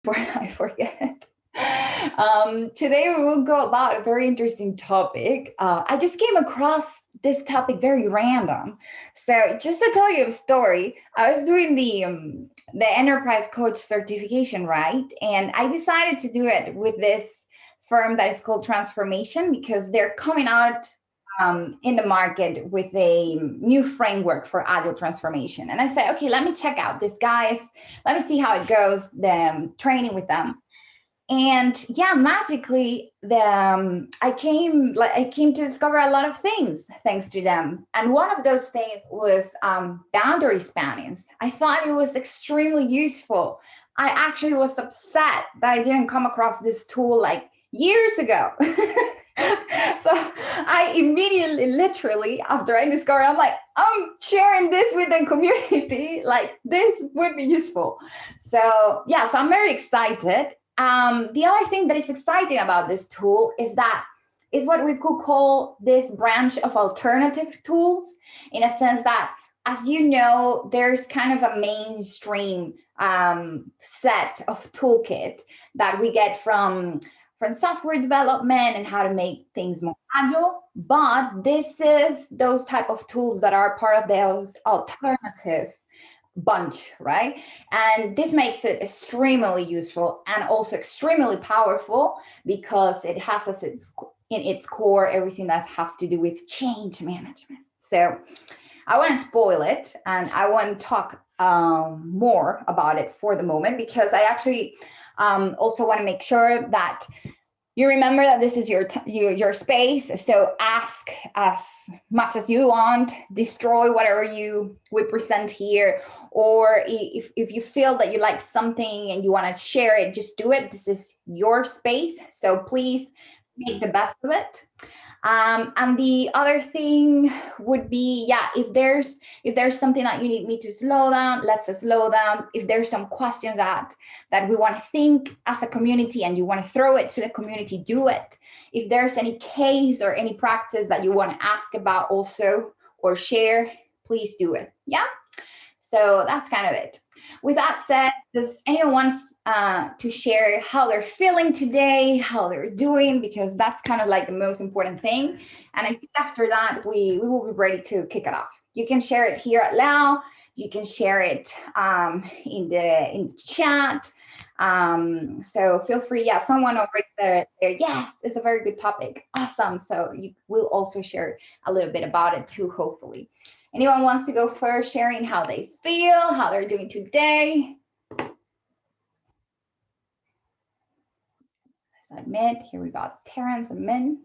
before I forget. Today we will go about a very interesting topic. I just came across this topic very random. So just to tell you a story, I was doing the enterprise coach certification, right? And I decided to do it with this firm that is called Transformation because they're coming out in the market with a new framework for agile transformation. And I said, okay, let me check out these guys. Let me see how it goes, the training with them. And yeah, magically, I came to discover a lot of things thanks to them. And one of those things was boundary spanning. I thought it was extremely useful. I actually was upset that I didn't come across this tool like years ago. So I immediately, literally, after I discovered, I'm like, I'm sharing this with the community. Like, this would be useful. So yeah, so I'm very excited. The other thing that is exciting about this tool is that is what we could call this branch of alternative tools, in a sense that, as you know, there's kind of a mainstream set of toolkit that we get from software development and how to make things more agile. But this is those type of tools that are part of those alternative bunch, right? And this makes it extremely useful and also extremely powerful because it has as in its core everything that has to do with change management. So I won't spoil it, and I won't talk more about it for the moment because I actually also want to make sure that you remember that this is your space. So ask as much as you want, destroy whatever you would present here, or if you feel that you like something and you want to share it, just do it. This is your space, so please make the best of it. And the other thing would be, yeah, if there's something that you need me to slow down, let's slow down. If there's some questions that we want to think as a community and you want to throw it to the community, do it. If there's any case or any practice that you want to ask about also or share, please do it. Yeah. So that's kind of it. With that said, does anyone want to share how they're feeling today, how they're doing? Because that's kind of like the most important thing. And I think after that, we will be ready to kick it off. You can share it here at Lao. You can share it in the chat. So feel free. Yeah, someone already said there. Yes, it's a very good topic. Awesome. So you will also share a little bit about it too, hopefully. Anyone wants to go first, sharing how they feel, how they're doing today? Let's admit, here we got Terrence and Min.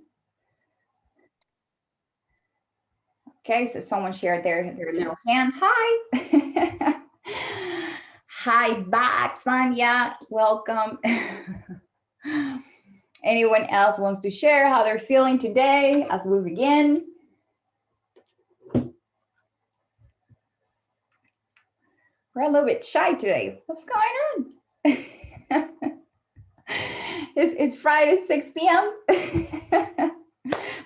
Okay, so someone shared their little hand. Hi. Hi back, Sonia. Welcome. Anyone else wants to share how they're feeling today as we begin? We're a little bit shy today. What's going on? It's Friday, 6 p.m.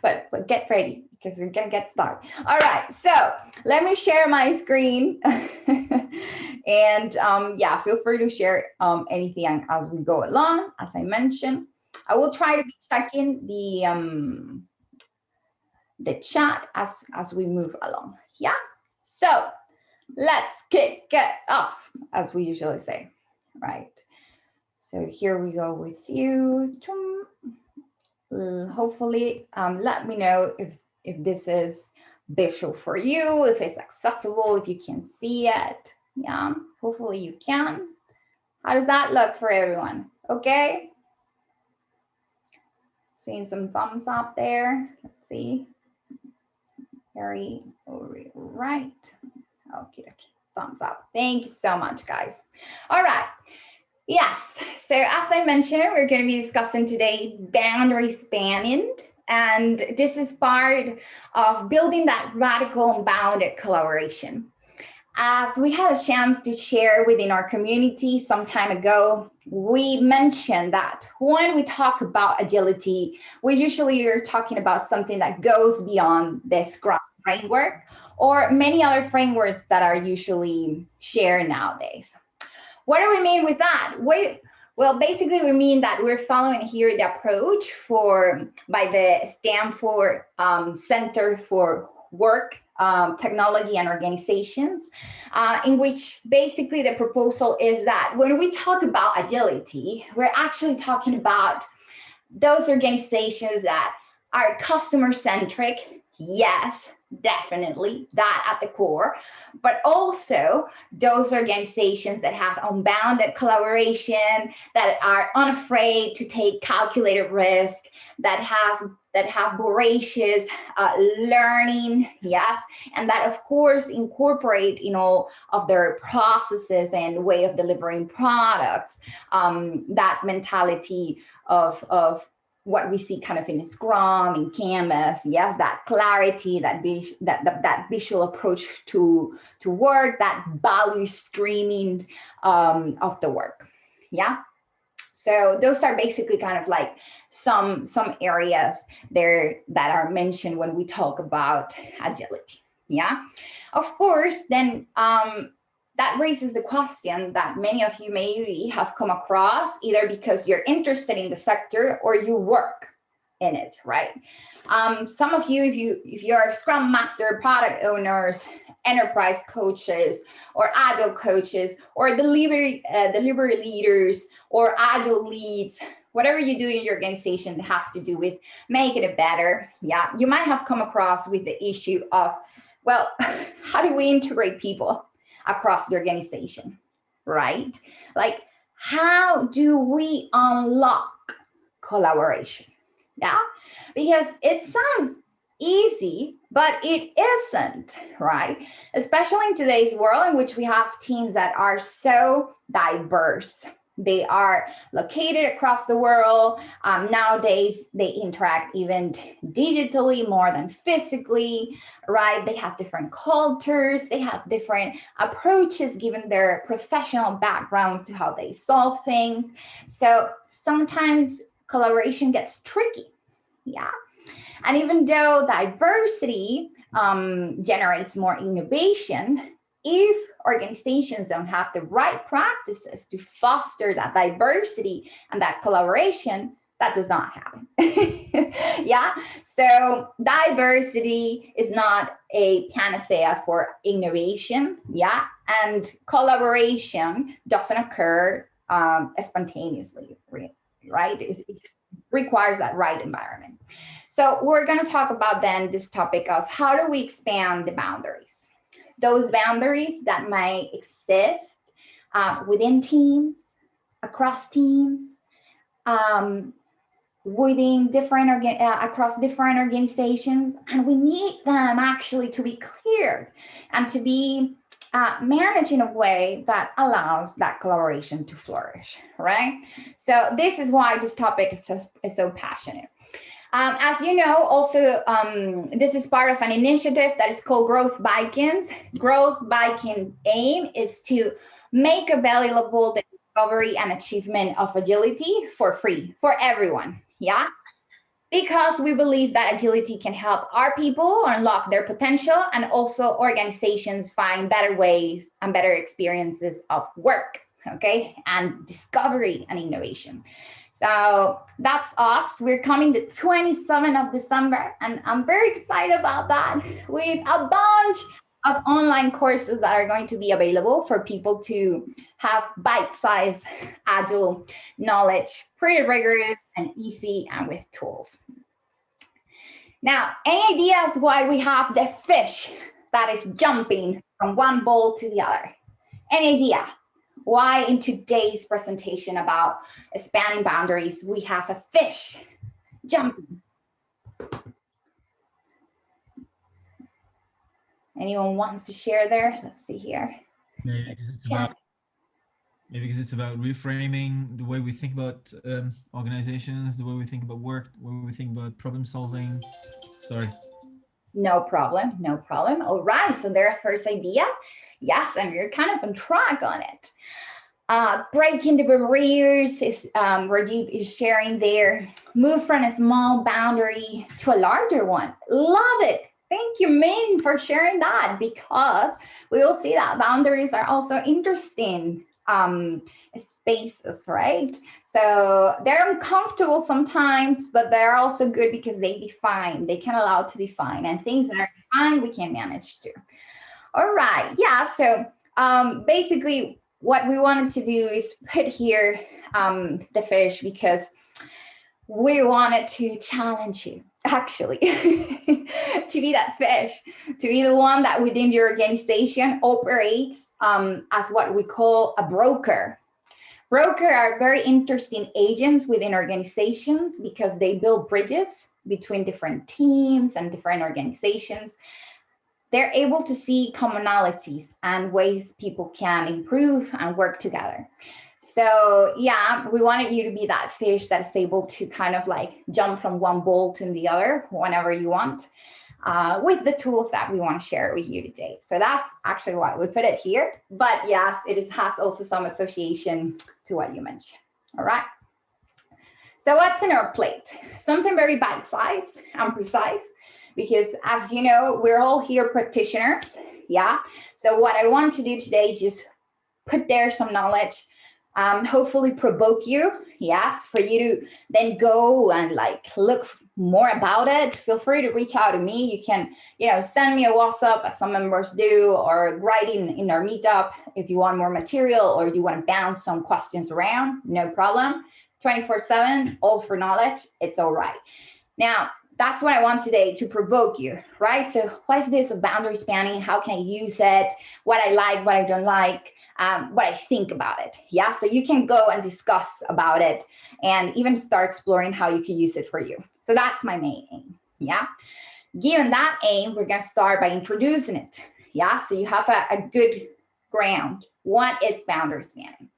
but get ready because we're gonna get started. All right, so let me share my screen. And yeah, feel free to share anything as we go along. As I mentioned, I will try to be checking the chat as we move along. Yeah, so let's kick it off, as we usually say, right? So here we go with you. Hopefully, let me know if this is visual for you, if it's accessible, if you can see it. Yeah, hopefully you can. How does that look for everyone? Okay. Seeing some thumbs up there. Let's see. Very right. Okay, thumbs up. Thank you so much, guys. All right. Yes, so as I mentioned, we're going to be discussing today boundary spanning, and this is part of building that radical unbounded collaboration. As we had a chance to share within our community some time ago, we mentioned that when we talk about agility, we usually are talking about something that goes beyond the Scrum framework or many other frameworks that are usually shared nowadays. What do we mean with that? Well, basically, we mean that we're following here the approach by the Stanford Center for Work, Technology and Organizations, in which basically the proposal is that when we talk about agility, we're actually talking about those organizations that are customer centric, yes, definitely that at the core, but also those organizations that have unbounded collaboration, that are unafraid to take calculated risk, that have voracious learning, yes, and that of course incorporate in all of their processes and way of delivering products that mentality of what we see kind of in Scrum, in Canvas, yes, that clarity, that visual approach to work, that value streaming of the work, yeah. So those are basically kind of like some areas there that are mentioned when we talk about agility, yeah. Of course, then that raises the question that many of you maybe have come across, either because you're interested in the sector or you work in it, right? Some of you, if you're Scrum Master, product owners, enterprise coaches, or Agile coaches, or delivery leaders, or Agile leads, whatever you do in your organization that has to do with making it better, yeah, you might have come across with the issue of, well, how do we integrate people across the organization, right? Like, how do we unlock collaboration? Yeah, because it sounds easy, but it isn't, right? Especially in today's world in which we have teams that are so diverse. They are located across the world. Nowadays, they interact even digitally more than physically, right? They have different cultures. They have different approaches given their professional backgrounds to how they solve things. So sometimes collaboration gets tricky, yeah. And even though diversity generates more innovation, if organizations don't have the right practices to foster that diversity and that collaboration, that does not happen. Yeah, so diversity is not a panacea for innovation, yeah, and collaboration doesn't occur spontaneously, right? It requires that right environment. So we're going to talk about then this topic of how do we expand the boundaries, those boundaries that might exist within teams, across teams, within across different organizations, and we need them actually to be cleared and to be managed in a way that allows that collaboration to flourish, right? So this is why this topic is so passionate. As you know, also, this is part of an initiative that is called Growth Vikings. Growth Viking aim is to make available the discovery and achievement of agility for free for everyone, yeah? Because we believe that agility can help our people unlock their potential and also organizations find better ways and better experiences of work, okay? And discovery and innovation. So that's us. We're coming the 27th of December, and I'm very excited about that, with a bunch of online courses that are going to be available for people to have bite-sized Agile knowledge, pretty rigorous and easy and with tools. Now, any ideas why we have the fish that is jumping from one bowl to the other? Any idea? Why in today's presentation about spanning boundaries, we have a fish jumping? Anyone wants to share there? Let's see here. Maybe because it's about reframing the way we think about organizations, the way we think about work, the way we think about problem solving. Sorry. No problem, no problem. All right, so their first idea. Yes, and you're kind of on track on it. Breaking the barriers is Rajiv is sharing there. Move from a small boundary to a larger one. Love it. Thank you, Min, for sharing that, because we will see that boundaries are also interesting spaces, right? So they're uncomfortable sometimes, but they're also good because they define, they can allow to define, and things that are defined, we can manage to. All right, yeah, so basically what we wanted to do is put here the fish because we wanted to challenge you actually to be that fish, to be the one that within your organization operates as what we call a broker. Broker are very interesting agents within organizations because they build bridges between different teams and different organizations. They're able to see commonalities and ways people can improve and work together. So yeah, we wanted you to be that fish that's able to kind of like jump from one bowl to the other whenever you want with the tools that we want to share with you today. So that's actually why we put it here. But yes, has also some association to what you mentioned. All right. So what's in our plate? Something very bite-sized and precise, because as you know, we're all here practitioners. Yeah. So what I want to do today is just put there some knowledge, hopefully provoke you, yes, for you to then go and like look more about it. Feel free to reach out to me. You can, send me a WhatsApp as some members do, or write in our meetup if you want more material or you want to bounce some questions around, no problem. 24/7, all for knowledge, it's all right. Now, that's what I want today, to provoke you, right? So what is this of boundary spanning? How can I use it? What I like, what I don't like, what I think about it. Yeah, so you can go and discuss about it and even start exploring how you can use it for you. So that's my main aim. Yeah. Given that aim, we're going to start by introducing it. Yeah, so you have a good ground. What is boundary spanning?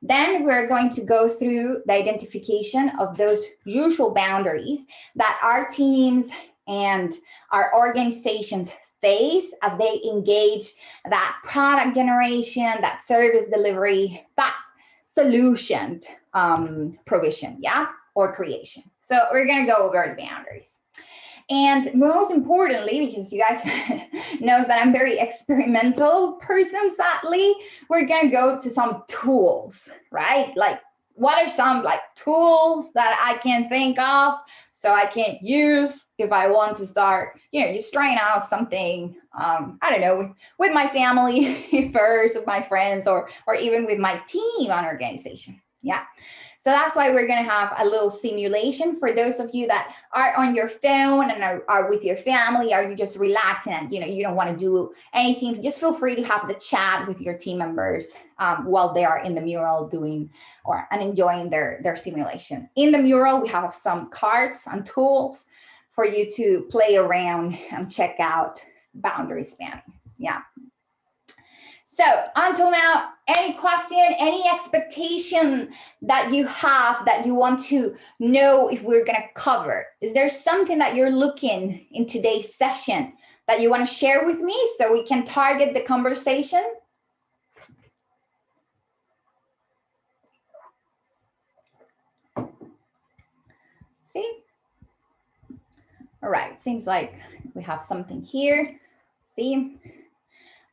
Then we're going to go through the identification of those usual boundaries that our teams and our organizations face as they engage that product generation, that service delivery, that solution provision, yeah, or creation. So we're going to go over the boundaries. And most importantly, because you guys knows that I'm very experimental person, sadly, we're going to go to some tools, right? Like, what are some like tools that I can think of so I can use if I want to start, just trying out something, I don't know, with my family first, with my friends, or even with my team on organization. Yeah. So that's why we're going to have a little simulation for those of you that are on your phone and are with your family. Are you just relaxing and you don't want to do anything? Just feel free to have the chat with your team members while they are in the mural doing and enjoying their simulation. In the mural, we have some cards and tools for you to play around and check out boundary spanning. Yeah. So until now, any question, any expectation that you have that you want to know if we're going to cover? Is there something that you're looking in today's session that you want to share with me so we can target the conversation? See? All right, seems like we have something here. See?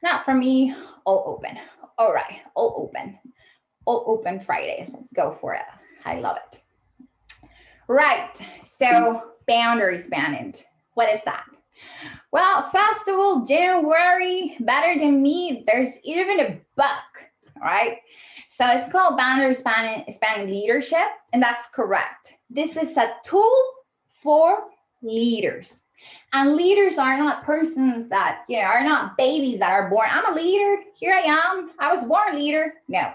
Not for me, all open. All right, all open. All open Friday. Let's go for it. I love it. Right, so boundary spanning. What is that? Well, first of all, don't worry, better than me, there's even a book, right? So it's called boundary spanning leadership, and that's correct. This is a tool for leaders. And leaders are not persons that, are not babies that are born. I'm a leader. Here I am. I was born a leader. No,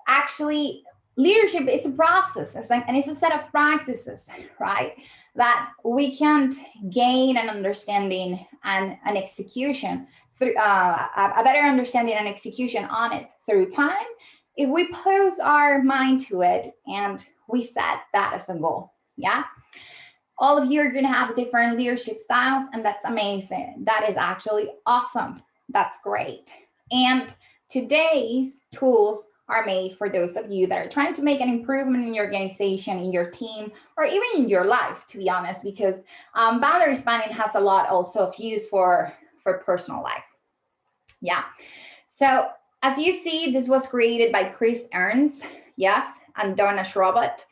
actually, leadership, it's a process, and it's a set of practices, right? That we can gain an understanding and an execution through a better understanding and execution on it through time if we pose our mind to it and we set that as a goal. Yeah. All of you are going to have different leadership styles, and that's amazing. That is actually awesome. That's great. And today's tools are made for those of you that are trying to make an improvement in your organization, in your team, or even in your life, to be honest, because boundary spanning has a lot also of use for personal life. Yeah. So As you see, this was created by Chris Ernst, yes, and Donna Schrobot.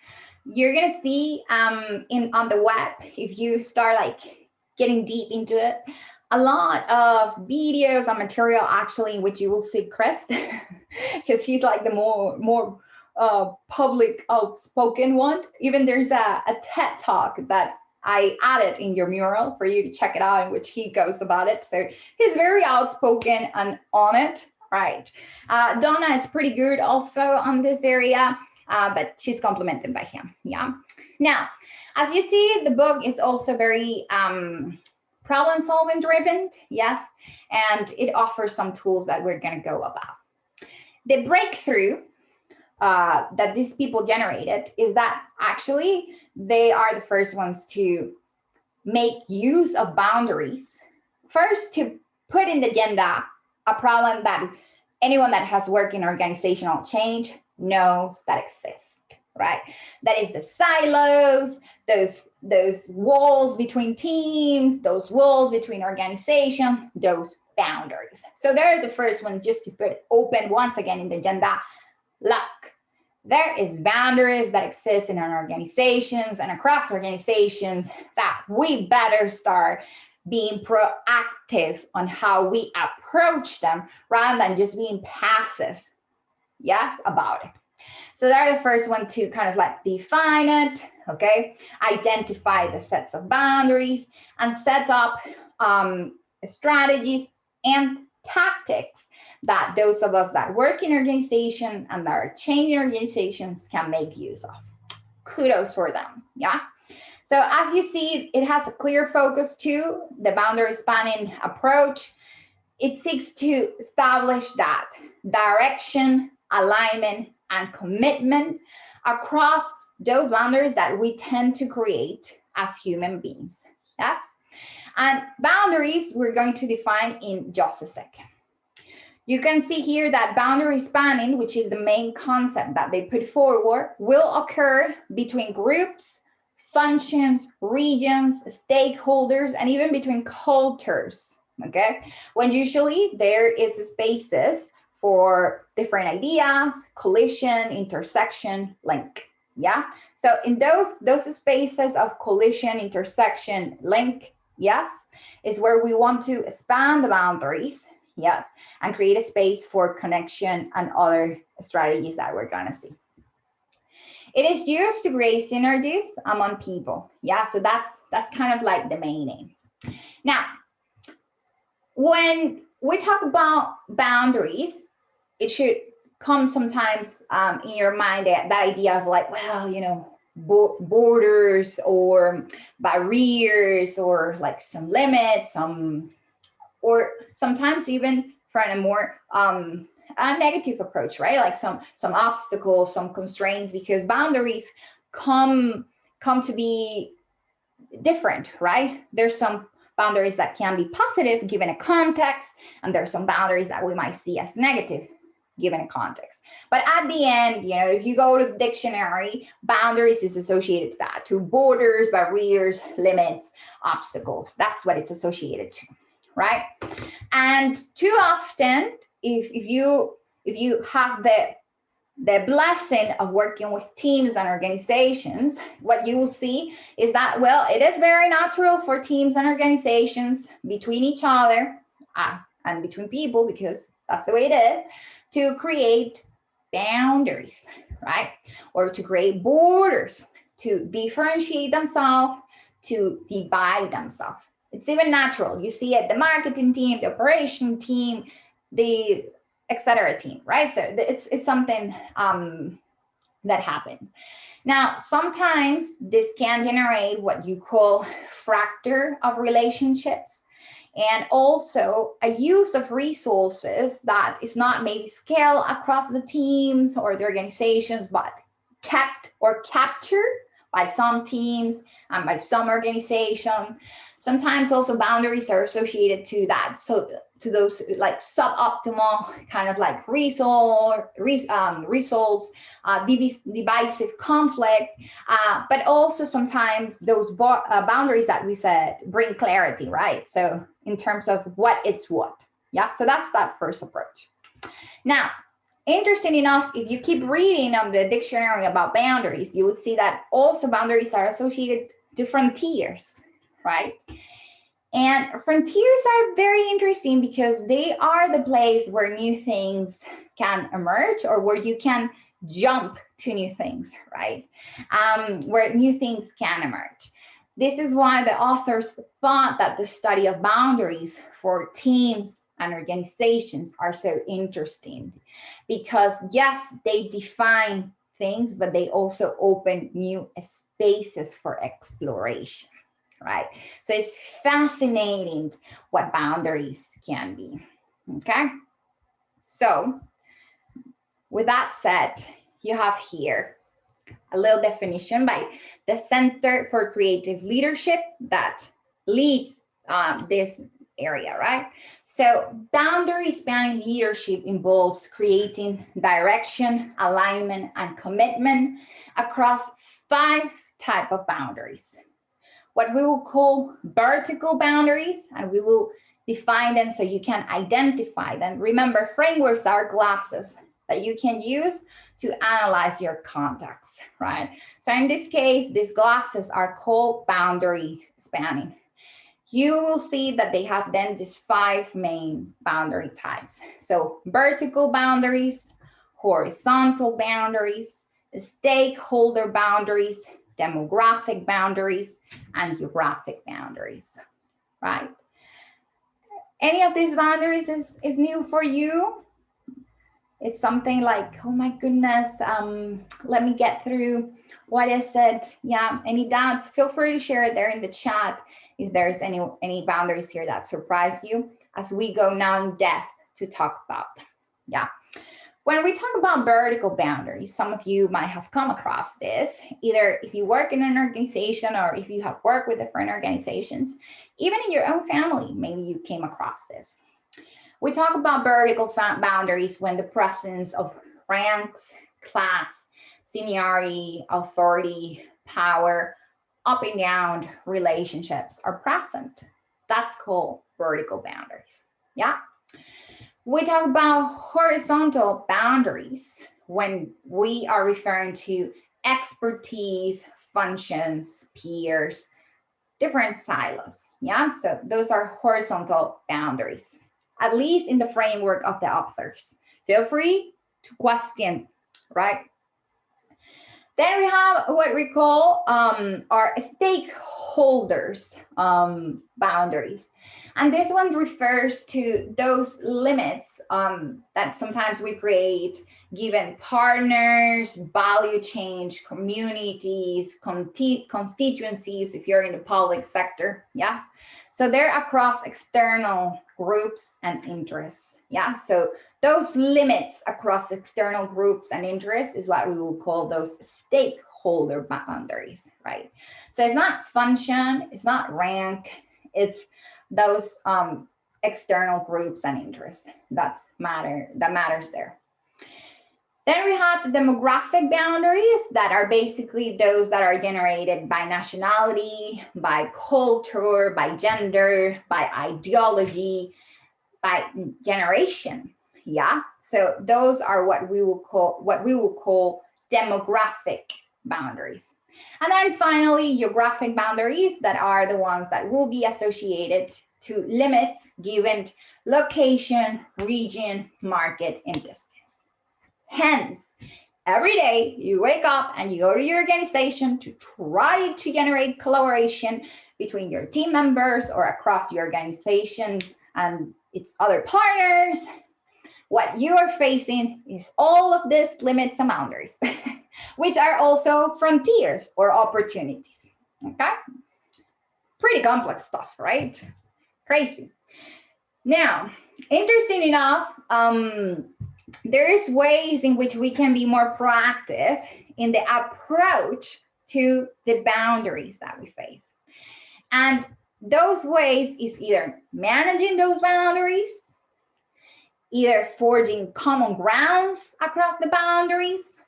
You're gonna see on the web, if you start like getting deep into it, a lot of videos and material actually in which you will see Chris, because he's like the more public outspoken one. Even there's a TED talk that I added in your mural for you to check it out, in which he goes about it. So he's very outspoken and on it, right? Donna is pretty good also on this area, but she's complemented by him, yeah? Now, as you see, the book is also very problem solving driven, yes, and it offers some tools that we're gonna go about. The breakthrough that these people generated is that actually they are the first ones to make use of boundaries. First, to put in the agenda a problem that anyone that has worked in organizational change knows that exists, right? That is the silos, those walls between teams, those walls between organizations, those boundaries. So they're the first ones just to put open once again in the agenda. Look, there is boundaries that exist in our organizations and across organizations that we better start being proactive on how we approach them rather than just being passive, yes, about it. So they're the first one to kind of like define it, okay? Identify the sets of boundaries and set up strategies and tactics that those of us that work in organization and that are changing organizations can make use of. Kudos for them, yeah? So as you see, it has a clear focus to the boundary spanning approach. It seeks to establish that direction, alignment, and commitment across those boundaries that we tend to create as human beings, yes? And boundaries we're going to define in just a second. You can see here that boundary spanning, which is the main concept that they put forward, will occur between groups, functions, regions, stakeholders, and even between cultures, okay? When usually there is spaces for different ideas, collision, intersection, link, yeah? So in those spaces of collision, intersection, link, yes, is where we want to expand the boundaries, yes, and create a space for connection and other strategies that we're gonna see. It is used to create synergies among people, yeah, so that's kind of like the main aim. Now, when we talk about boundaries, it should come sometimes in your mind that idea of like, well, you know, borders or barriers or like some limits, or sometimes even from a more a negative approach, right? Like some obstacles, some constraints, because boundaries come to be different, right? There's some boundaries that can be positive given a context, and there's some boundaries that we might see as negative given a context. But at the end, you know, if you go to the dictionary, boundaries is associated to that, to borders, barriers, limits, obstacles. That's what it's associated to, right? And too often, if you have the blessing of working with teams and organizations, what you will see is that, well, it is very natural for teams and organizations between each other and between people, because that's the way it is, to create boundaries, right? Or to create borders, to differentiate themselves, to divide themselves. It's even natural. You see it, the marketing team, the operation team, the etc. team, right? So it's something that happens. Now, sometimes this can generate what you call fracture of relationships, and also a use of resources that is not maybe scaled across the teams or the organizations, but kept or captured by some teams and by some organizations. Sometimes also boundaries are associated to that. So to those like suboptimal kind of like results, divisive conflict, but also sometimes those boundaries that we said bring clarity, right? So in terms of what it's what, yeah? So that's that first approach. Now, interesting enough, if you keep reading on the dictionary about boundaries, you will see that also boundaries are associated to frontiers, right? And frontiers are very interesting because they are the place where new things can emerge, or where you can jump to new things, right? Where new things can emerge. This is why the authors thought that the study of boundaries for teams and organizations are so interesting, because yes, they define things, but they also open new spaces for exploration, right? So it's fascinating what boundaries can be, okay? So with that said, you have here a little definition by the Center for Creative Leadership that leads this area, right? So boundary spanning leadership involves creating direction, alignment, and commitment across 5 types of boundaries. What we will call vertical boundaries, and we will define them so you can identify them. Remember, frameworks are glasses that you can use to analyze your context, right? So in this case, these glasses are called boundary spanning. You will see that they have then these 5 main boundary types. So vertical boundaries, horizontal boundaries, stakeholder boundaries, demographic boundaries, and geographic boundaries, right? Any of these boundaries is new for you? It's something like, oh my goodness, let me get through what I said. Yeah, any doubts? Feel free to share it there in the chat if there's any boundaries here that surprise you as we go now in depth to talk about them. Yeah. When we talk about vertical boundaries, some of you might have come across this, either if you work in an organization or if you have worked with different organizations, even in your own family, maybe you came across this. We talk about vertical boundaries when the presence of ranks, class, seniority, authority, power, up and down relationships are present. That's called vertical boundaries. Yeah. We talk about horizontal boundaries when we are referring to expertise, functions, peers, different silos. Yeah, so those are horizontal boundaries, at least in the framework of the authors. Feel free to question, right? Then we have what we call our stakeholders boundaries. And this one refers to those limits that sometimes we create given partners, value change, communities, constituencies, if you're in the public sector, yes. So they're across external groups and interests, yeah. So those limits across external groups and interests is what we will call those stakeholder boundaries, right? So it's not function, it's not rank, it's those external groups and interests that matters there. Then we have the demographic boundaries that are basically those that are generated by nationality, by culture, by gender, by ideology, by generation. Yeah, so those are what we will call demographic boundaries. And then finally, geographic boundaries that are the ones that will be associated to limits given location, region, market, and distance. Hence, every day you wake up and you go to your organization to try to generate collaboration between your team members or across the organization and its other partners. What you are facing is all of these limits and boundaries, which are also frontiers or opportunities, okay? Pretty complex stuff, right? Crazy. Now, interesting enough, there's ways in which we can be more proactive in the approach to the boundaries that we face. And those ways is either managing those boundaries, either forging common grounds across the boundaries,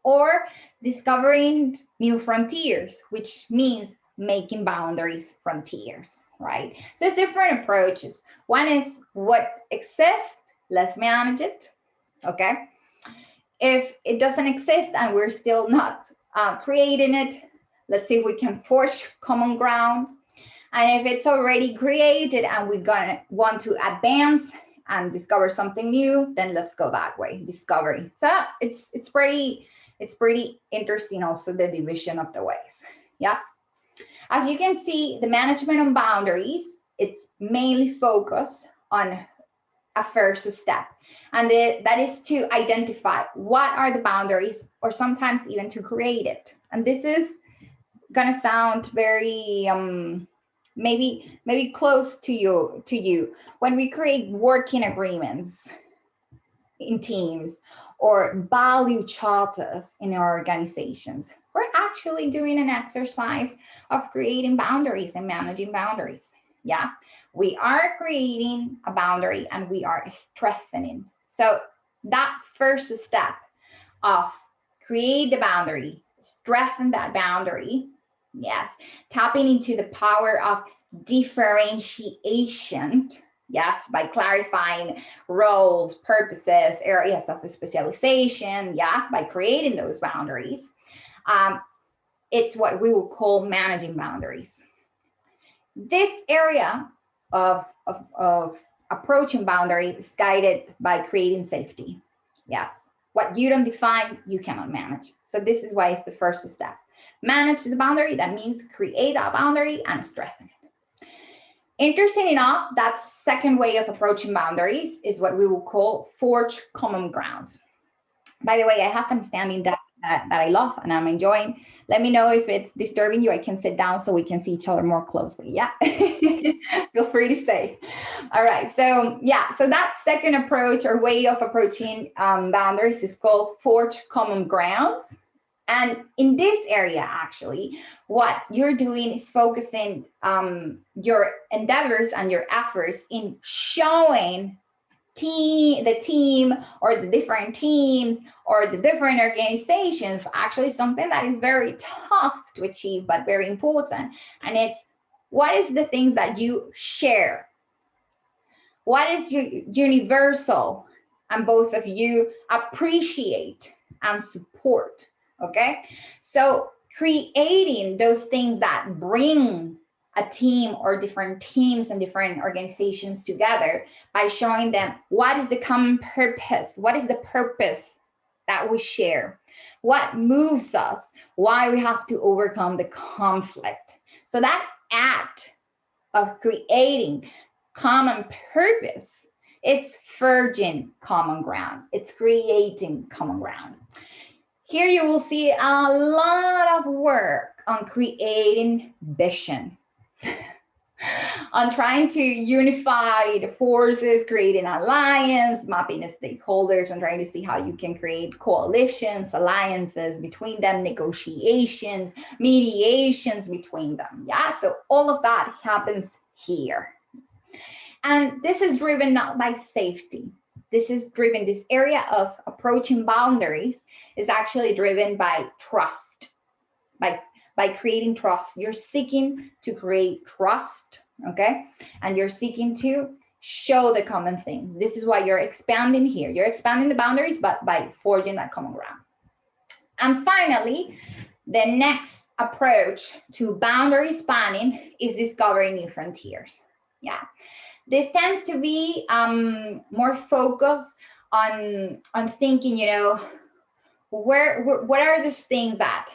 or discovering new frontiers, which means making boundaries frontiers, right? So it's different approaches. One is what exists, let's manage it. okay? If it doesn't exist and we're still not creating it, let's see if we can forge common ground. And if it's already created and we're gonna want to advance and discover something new, then let's go that way, discovery. So it's pretty interesting also, the division of the ways. Yes. As you can see, the management of boundaries, it's mainly focused on a first step. And that is to identify what are the boundaries, or sometimes even to create it. And this is gonna sound very maybe close to you when we create working agreements in teams or value charters in our organizations. We're actually doing an exercise of creating boundaries and managing boundaries. Yeah, we are creating a boundary and we are strengthening. So that first step of create the boundary, strengthen that boundary. Yes, tapping into the power of differentiation. Yes, by clarifying roles, purposes, areas of specialization. Yeah, by creating those boundaries. It's what we will call managing boundaries. This area of approaching boundaries is guided by creating safety. Yes, what you don't define, you cannot manage. So this is why it's the first step. Manage the boundary, that means create a boundary and strengthen it. Interesting enough, that second way of approaching boundaries is what we will call forge common grounds. By the way, I have an standing that I love and I'm enjoying. Let me know if it's disturbing you. I can sit down so we can see each other more closely. Yeah, feel free to stay. All right, so yeah, so that second approach or way of approaching boundaries is called forge common grounds. And in this area, actually, what you're doing is focusing your endeavors and your efforts in showing the team or the different teams or the different organizations actually something that is very tough to achieve but very important. And it's, what is the things that you share, what is universal and both of you appreciate and support. Okay, so creating those things that bring a team or different teams and different organizations together by showing them what is the common purpose, what is the purpose that we share, what moves us, why we have to overcome the conflict. So that act of creating common purpose, it's forging common ground, it's creating common ground. Here you will see a lot of work on creating vision, on trying to unify the forces, creating alliance, mapping the stakeholders, and trying to see how you can create coalitions, alliances between them, negotiations, mediations between them. Yeah, so all of that happens here. And this is driven not by safety. This is driven, this area of approaching boundaries is actually driven by trust, by creating trust. You're seeking to create trust, okay? And you're seeking to show the common things. This is why you're expanding here. You're expanding the boundaries, but by forging that common ground. And finally, the next approach to boundary spanning is discovering new frontiers. Yeah. This tends to be more focused on thinking, you know, what are those things that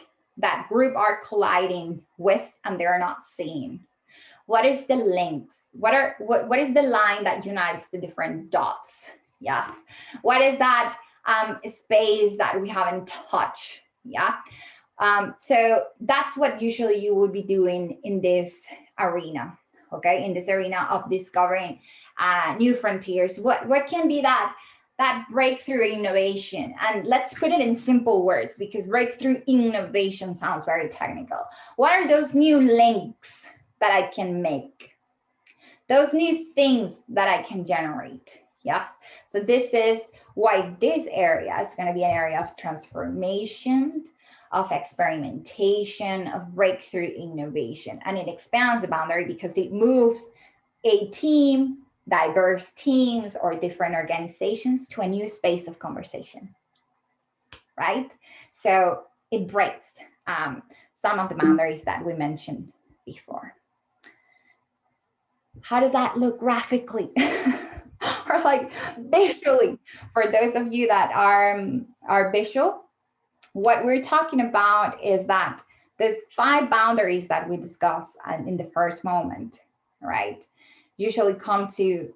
group are colliding with and they're not seeing? What is the links? What is the line that unites the different dots? Yes. What is that space that we haven't touched? Yeah. So that's what usually you would be doing in this arena. Okay, in this arena of discovering new frontiers. What can be that breakthrough innovation? And let's put it in simple words, because breakthrough innovation sounds very technical. What are those new links that I can make? Those new things that I can generate? Yes. So this is why this area is going to be an area of transformation, of experimentation, of breakthrough innovation. And it expands the boundary because it moves a team diverse teams or different organizations to a new space of conversation, right? So it breaks some of the boundaries that we mentioned before. How does that look graphically or like visually? For those of you that are visual, what we're talking about is that those 5 boundaries that we discussed in the first moment, right, usually come to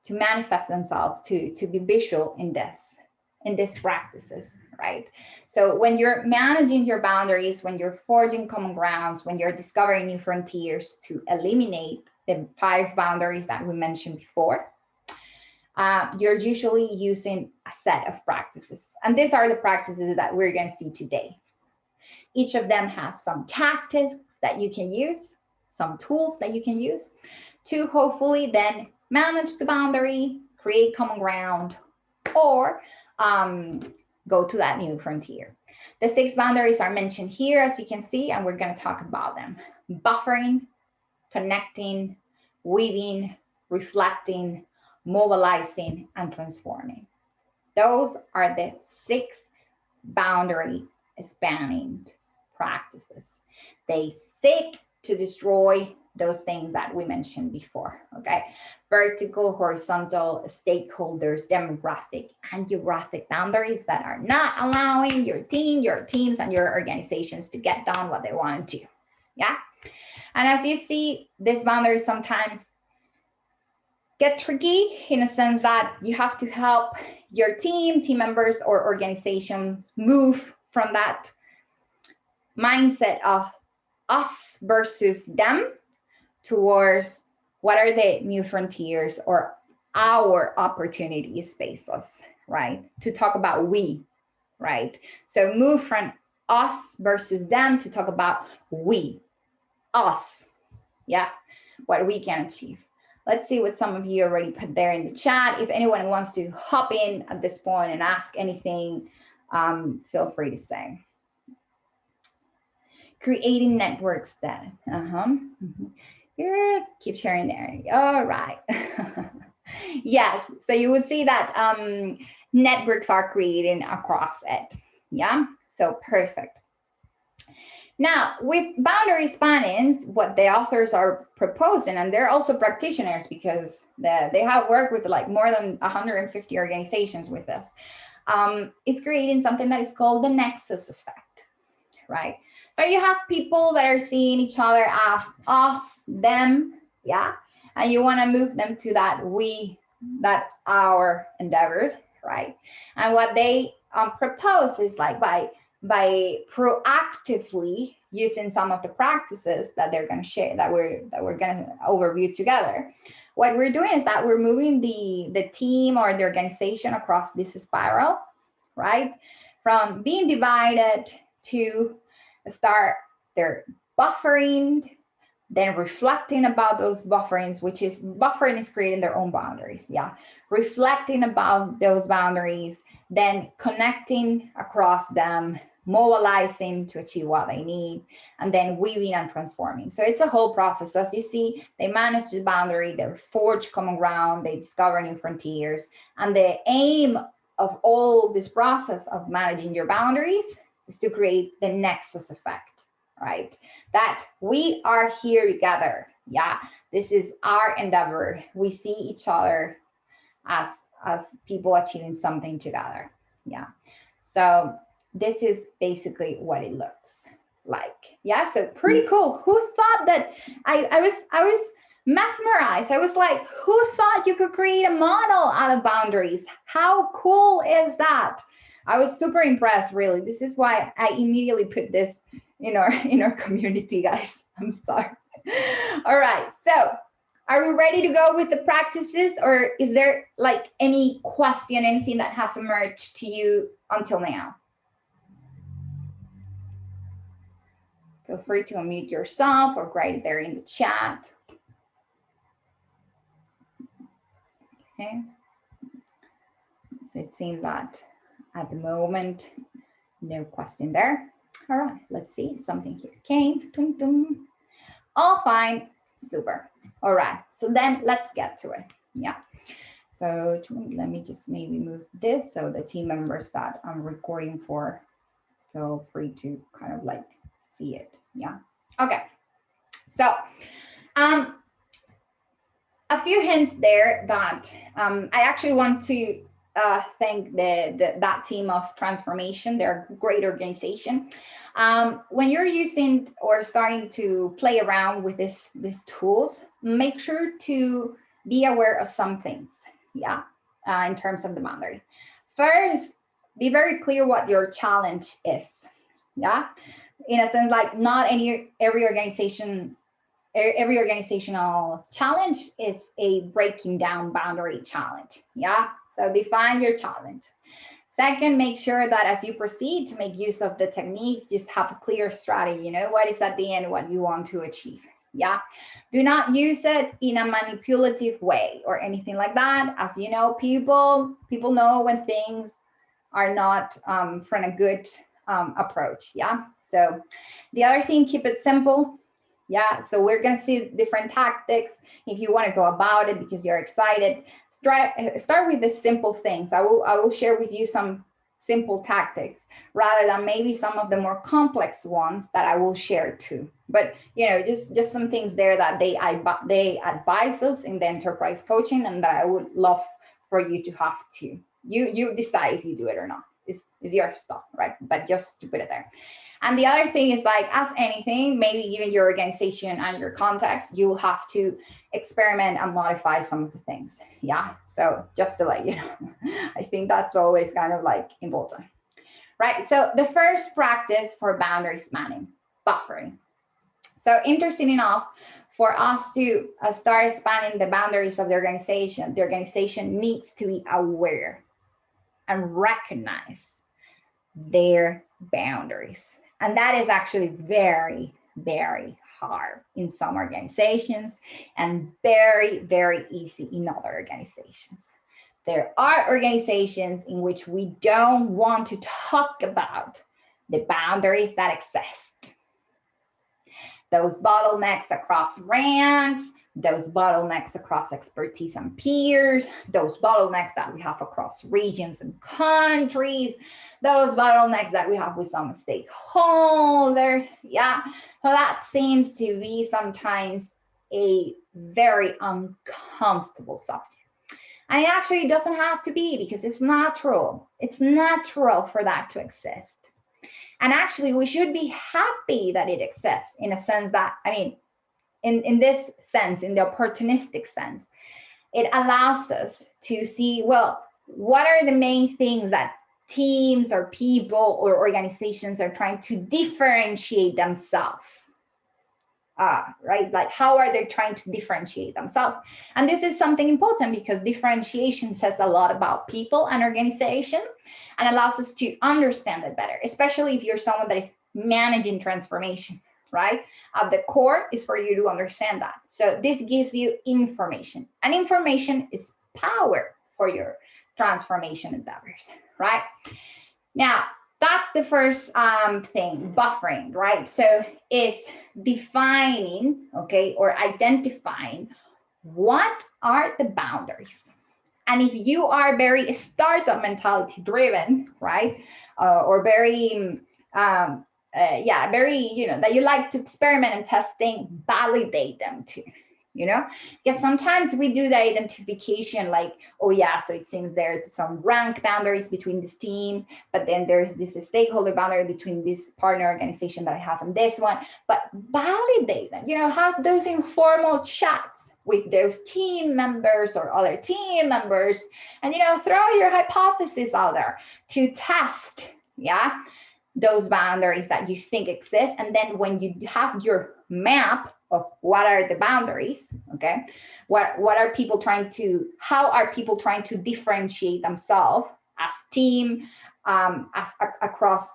manifest themselves, to be visual in these practices, right? So when you're managing your boundaries, when you're forging common grounds, when you're discovering new frontiers to eliminate the 5 boundaries that we mentioned before, you're usually using a set of practices. And these are the practices that we're going to see today. Each of them have some tactics that you can use, some tools that you can use to hopefully then manage the boundary, create common ground, or go to that new frontier. The 6 boundaries are mentioned here, as you can see, and we're going to talk about them. Buffering, connecting, weaving, reflecting, mobilizing, and transforming. Those are the 6 boundary spanning practices. They seek to destroy those things that we mentioned before, okay? Vertical, horizontal, stakeholders, demographic, and geographic boundaries that are not allowing your team, your teams, and your organizations to get done what they want to, yeah? And as you see, these boundaries sometimes get tricky in a sense that you have to help your team members, or organizations move from that mindset of us versus them towards what are the new frontiers or our opportunity spaces, right? To talk about we, right? So move from us versus them to talk about we, us, yes, what we can achieve. Let's see what some of you already put there in the chat. If anyone wants to hop in at this point and ask anything, feel free to say. Creating networks then. Yeah, keep sharing there. All right. Yes, so you would see that networks are creating across it. Yeah, so perfect. Now, with boundary spanning, what the authors are proposing, and they're also practitioners because they have worked with like more than 150 organizations with this, is creating something that is called the nexus effect, right? So you have people that are seeing each other as us, them, yeah, and you want to move them to that we, that our endeavor, right? And what they propose is like by proactively using some of the practices that they're going to share, that we're going to overview together. What we're doing is that we're moving the team or the organization across this spiral, right? From being divided to start their buffering, then reflecting about those bufferings, which is buffering is creating their own boundaries. Yeah. Reflecting about those boundaries, then connecting across them, mobilizing to achieve what they need, and then weaving and transforming. So it's a whole process. So as you see, they manage the boundary, they forge common ground, they discover new frontiers. And the aim of all this process of managing your boundaries is to create the nexus effect, right? That we are here together. Yeah, this is our endeavor. We see each other as people achieving something together. Yeah. So this is basically what it looks like. Yeah. So pretty cool. Who thought that? I was mesmerized. I was like, who thought you could create a model out of boundaries? How cool is that? I was super impressed, really. This is why I immediately put this in our community, guys. I'm sorry. All right. So are we ready to go with the practices, or is there like any question, anything that has emerged to you until now? Feel free to unmute yourself or write it there in the chat. Okay. So it seems that at the moment, no question there. All right, let's see. Something here came. All fine. Super. All right. So then let's get to it. Yeah. So let me just maybe move this so the team members that I'm recording for feel free to kind of like see it. Yeah. Okay. So a few hints there that I actually want to thank that team of transformation. They're a great organization. When you're using or starting to play around with these tools, make sure to be aware of some things. Yeah, in terms of the boundary. First, be very clear what your challenge is. Yeah, in a sense, like not every organizational challenge is a breaking down boundary challenge. Yeah, so define your challenge. Second, make sure that as you proceed to make use of the techniques, just have a clear strategy. You know what is at the end, what you want to achieve. Yeah, do not use it in a manipulative way or anything like that. As you know, people know when things are not from a good approach. Yeah, so the other thing, keep it simple. Yeah, so we're going to see different tactics if you want to go about it because you're excited. Start with the simple things. I will share with you some simple tactics rather than maybe some of the more complex ones that I will share too. But you know, just some things there that they advise us in the enterprise coaching, and that I would love for you to have to. You decide if you do it or not. It's your stuff, right? But just to put it there. And the other thing is, like, as anything, maybe given your organization and your context, you will have to experiment and modify some of the things. Yeah. So just to let you know, I think that's always kind of like important. Right. So the first practice for boundary spanning, buffering. So interesting enough, for us to start spanning the boundaries of the organization needs to be aware and recognize their boundaries. And that is actually very, very hard in some organizations and very, very easy in other organizations. There are organizations in which we don't want to talk about the boundaries that exist. Those bottlenecks across ranks, those bottlenecks across expertise and peers, those bottlenecks that we have across regions and countries, those bottlenecks that we have with some stakeholders. Yeah, so that seems to be sometimes a very uncomfortable subject. And it actually doesn't have to be, because it's natural. It's natural for that to exist. And actually, we should be happy that it exists, in a sense that, I mean, in this sense, in the opportunistic sense, it allows us to see, well, what are the main things that teams or people or organizations are trying to differentiate themselves? Right? Like, how are they trying to differentiate themselves? And this is something important, because differentiation says a lot about people and organization, and allows us to understand it better, especially if you're someone that is managing transformation, right? At the core is for you to understand that. So this gives you information, and information is power for your transformation endeavors, right? Now, that's the first thing, buffering, right? So it's defining, okay, or identifying what are the boundaries. And if you are very startup mentality driven, right, or very, very, you know, that you like to experiment and test things, validate them too. You know, because sometimes we do the identification like, oh yeah, so it seems there's some rank boundaries between this team, but then there's this stakeholder boundary between this partner organization that I have and this one. But validate them, you know, have those informal chats with those team members or other team members, and, you know, throw your hypothesis out there to test, yeah, those boundaries that you think exist. And then when you have your map of what are the boundaries, okay, what are people trying to, how are people trying to differentiate themselves as team, as across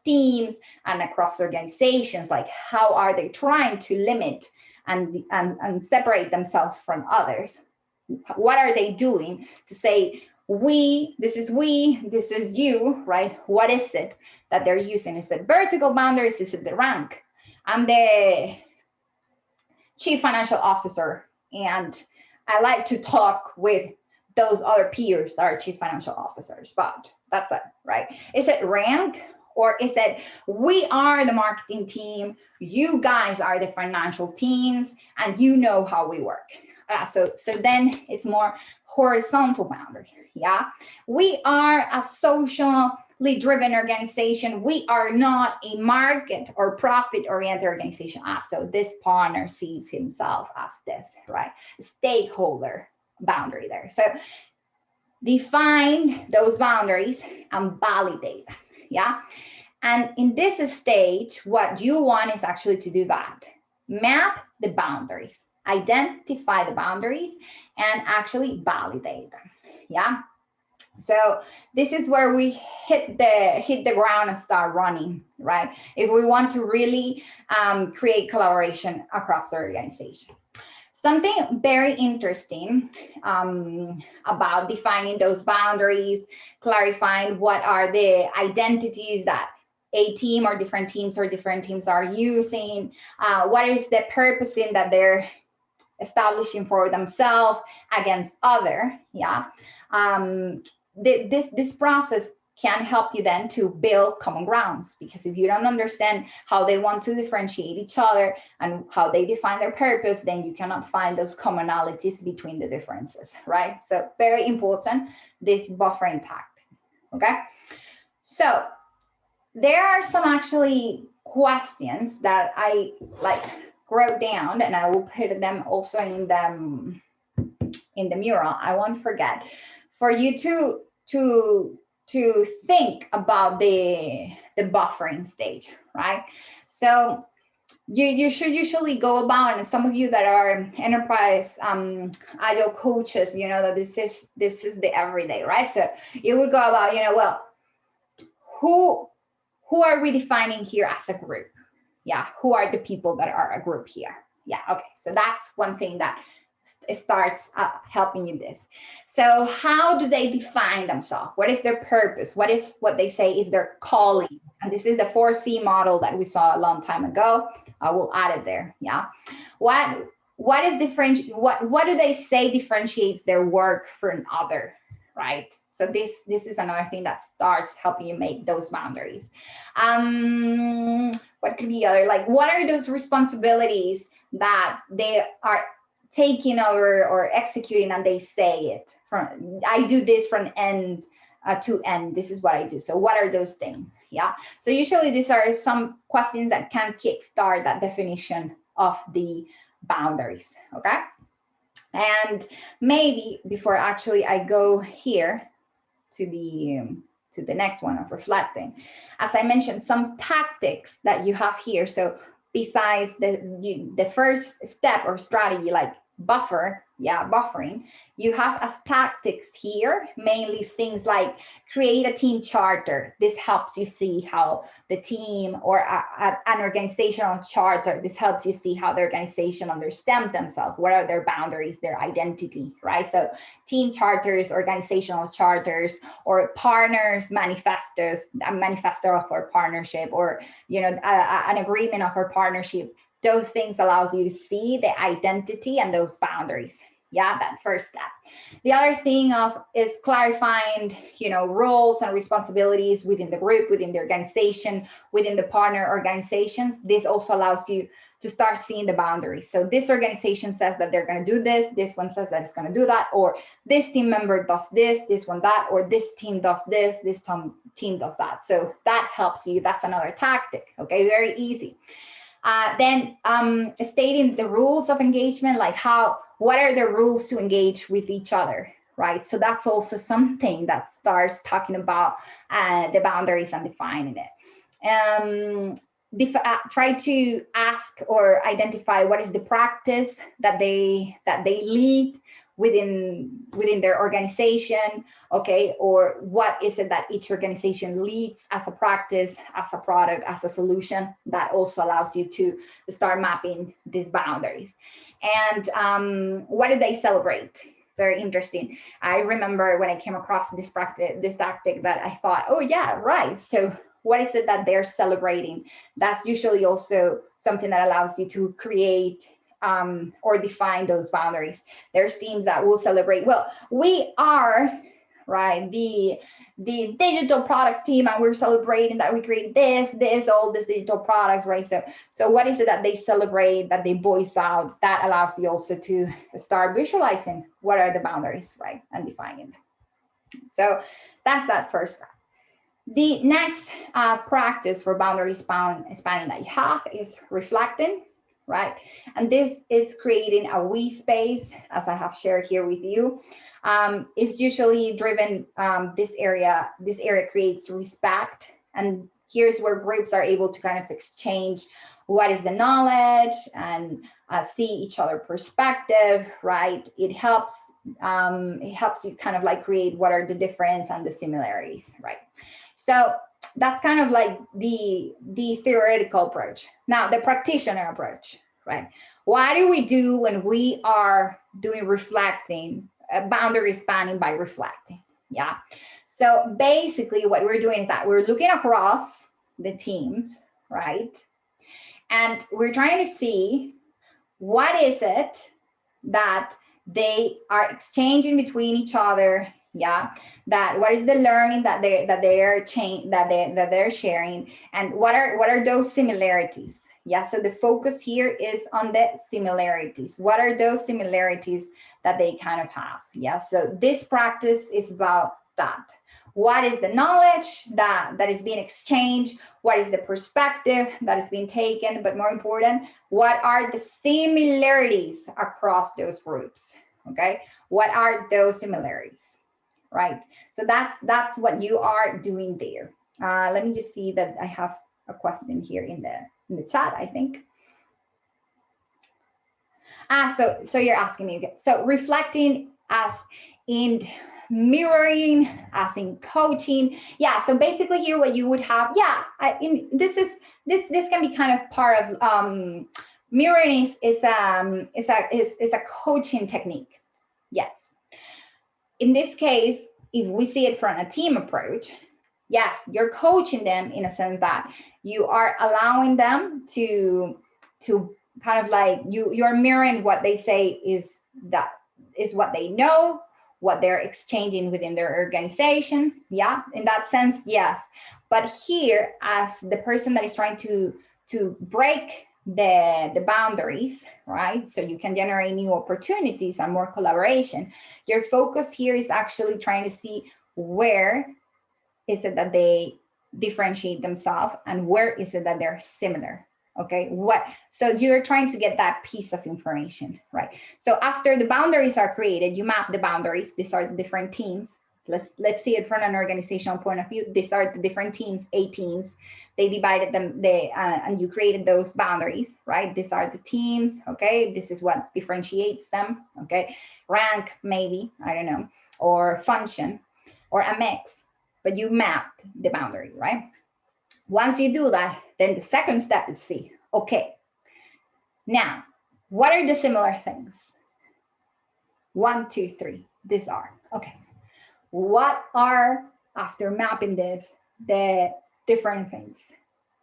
teams and across organizations, like how are they trying to limit and separate themselves from others? What are they doing to say, this is you, right? What is it that they're using? Is it vertical boundaries? Is it the rank? And chief financial officer, and I like to talk with those other peers that are chief financial officers, but that's it, right? Is it rank, or is it we are the marketing team, you guys are the financial teams, and you know how we work? So then it's more horizontal boundary. Yeah, we are a socially driven organization. We are not a market or profit oriented organization. So this partner sees himself as this, right? Stakeholder boundary there. So define those boundaries and validate them. Yeah. And in this stage, what you want is actually to do that. Map the boundaries, identify the boundaries, and actually validate them. Yeah. So this is where we hit the ground and start running, right? If we want to really create collaboration across the organization. Something very interesting about defining those boundaries, clarifying what are the identities that a team or different teams are using, what is the purposing that they're establishing for themselves against other. Yeah, this process can help you then to build common grounds, because if you don't understand how they want to differentiate each other and how they define their purpose, then you cannot find those commonalities between the differences, right? So very important, this buffering tactic. Okay, so there are some actually questions that I wrote down, and I will put them also in the mural. I won't forget for you to think about the buffering stage, right? So you should usually go about, and some of you that are enterprise agile coaches, you know that this is the everyday, right? So you would go about, well, who are we defining here as a group? Yeah, who are the people that are a group here? Yeah, okay, so that's one thing that starts helping you this. So how do they define themselves? What is their purpose? What is what they say is their calling? And this is the 4C model that we saw a long time ago. I will add it there. Yeah. What is different? What do they say differentiates their work from other? Right. So this is another thing that starts helping you make those boundaries. What could be other, like, what are those responsibilities that they are taking over or executing, and they say it from, I do this from end to end, this is what I do. So what are those things? Yeah, so usually these are some questions that can kickstart that definition of the boundaries. Okay, and maybe before actually I go here to the next one of reflecting, as I mentioned, some tactics that you have here. So besides the first step or strategy, like buffering, you have as tactics here mainly things like create a team charter. This helps you see how the team, or an organizational charter, this helps you see how the organization understands themselves, what are their boundaries, their identity, right? So team charters, organizational charters, or partners manifestos, a manifesto of our partnership, or an agreement of our partnership. Those things allows you to see the identity and those boundaries. Yeah, that first step. The other thing is clarifying, roles and responsibilities within the group, within the organization, within the partner organizations. This also allows you to start seeing the boundaries. So this organization says that they're going to do this. This one says that it's going to do that, or this team member does this one that, or this team does this team does that. So that helps you. That's another tactic. Okay, very easy. Then stating the rules of engagement, like what are the rules to engage with each other, right? So that's also something that starts talking about the boundaries and defining it. Try to ask or identify what is the practice that they lead within their organization, okay, or what is it that each organization leads as a practice, as a product, as a solution. That also allows you to start mapping these boundaries. And what do they celebrate? Very interesting. I remember when I came across this tactic that I thought, oh yeah, right. So what is it that they're celebrating? That's usually also something that allows you to create or define those boundaries. There's teams that will celebrate, well, we are, right, the digital products team, and we're celebrating that we created all these digital products, right? So what is it that they celebrate, that they voice out, that allows you also to start visualizing what are the boundaries, right, and defining them. So that's that first step. The next practice for boundary spanning that you have is reflecting, right? And this is creating a we space, as I have shared here with you. It's usually driven, this area creates respect. And here's where groups are able to kind of exchange what is the knowledge and see each other perspective, right? It helps you kind of like create what are the difference and the similarities, right? So that's kind of like the theoretical approach. Now the practitioner approach, right? What do we do when we are doing reflecting, boundary spanning by reflecting? Yeah. So basically what we're doing is that we're looking across the teams, right? And we're trying to see what is it that they are exchanging between each other. Yeah, that what is the learning that they're sharing, and what are those similarities? Yeah, so the focus here is on the similarities. What are those similarities that they kind of have? Yeah, so this practice is about that. What is the knowledge that is being exchanged? What is the perspective that is being taken? But more important, what are the similarities across those groups? Okay, what are those similarities? Right, so that's what you are doing there. Let me just see that I have a question here in the chat, I think. So you're asking me, okay, so reflecting as in mirroring, as in coaching. Yeah, so basically here what you would have, yeah, this can be kind of part of mirroring is a coaching technique. Yes. In this case, if we see it from a team approach, yes, you're coaching them in a sense that you are allowing them to kind of like you're mirroring what they say is what they know, what they're exchanging within their organization. Yeah, in that sense, yes. But here, as the person that is trying to break the boundaries, right? So you can generate new opportunities and more collaboration. Your focus here is actually trying to see where is it that they differentiate themselves and where is it that they're similar. Okay, so you're trying to get that piece of information, right? So after the boundaries are created, you map the boundaries. These are the different teams. Let's see it from an organizational point of view. These are the different teams, 8 teams. They divided them, and you created those boundaries, right? These are the teams, okay? This is what differentiates them, okay? Rank, maybe, I don't know, or function, or a mix, but you mapped the boundary, right? Once you do that, then the second step is see, okay, now, what are the similar things? 1, 2, 3, these are, okay. What are, after mapping this, the different things?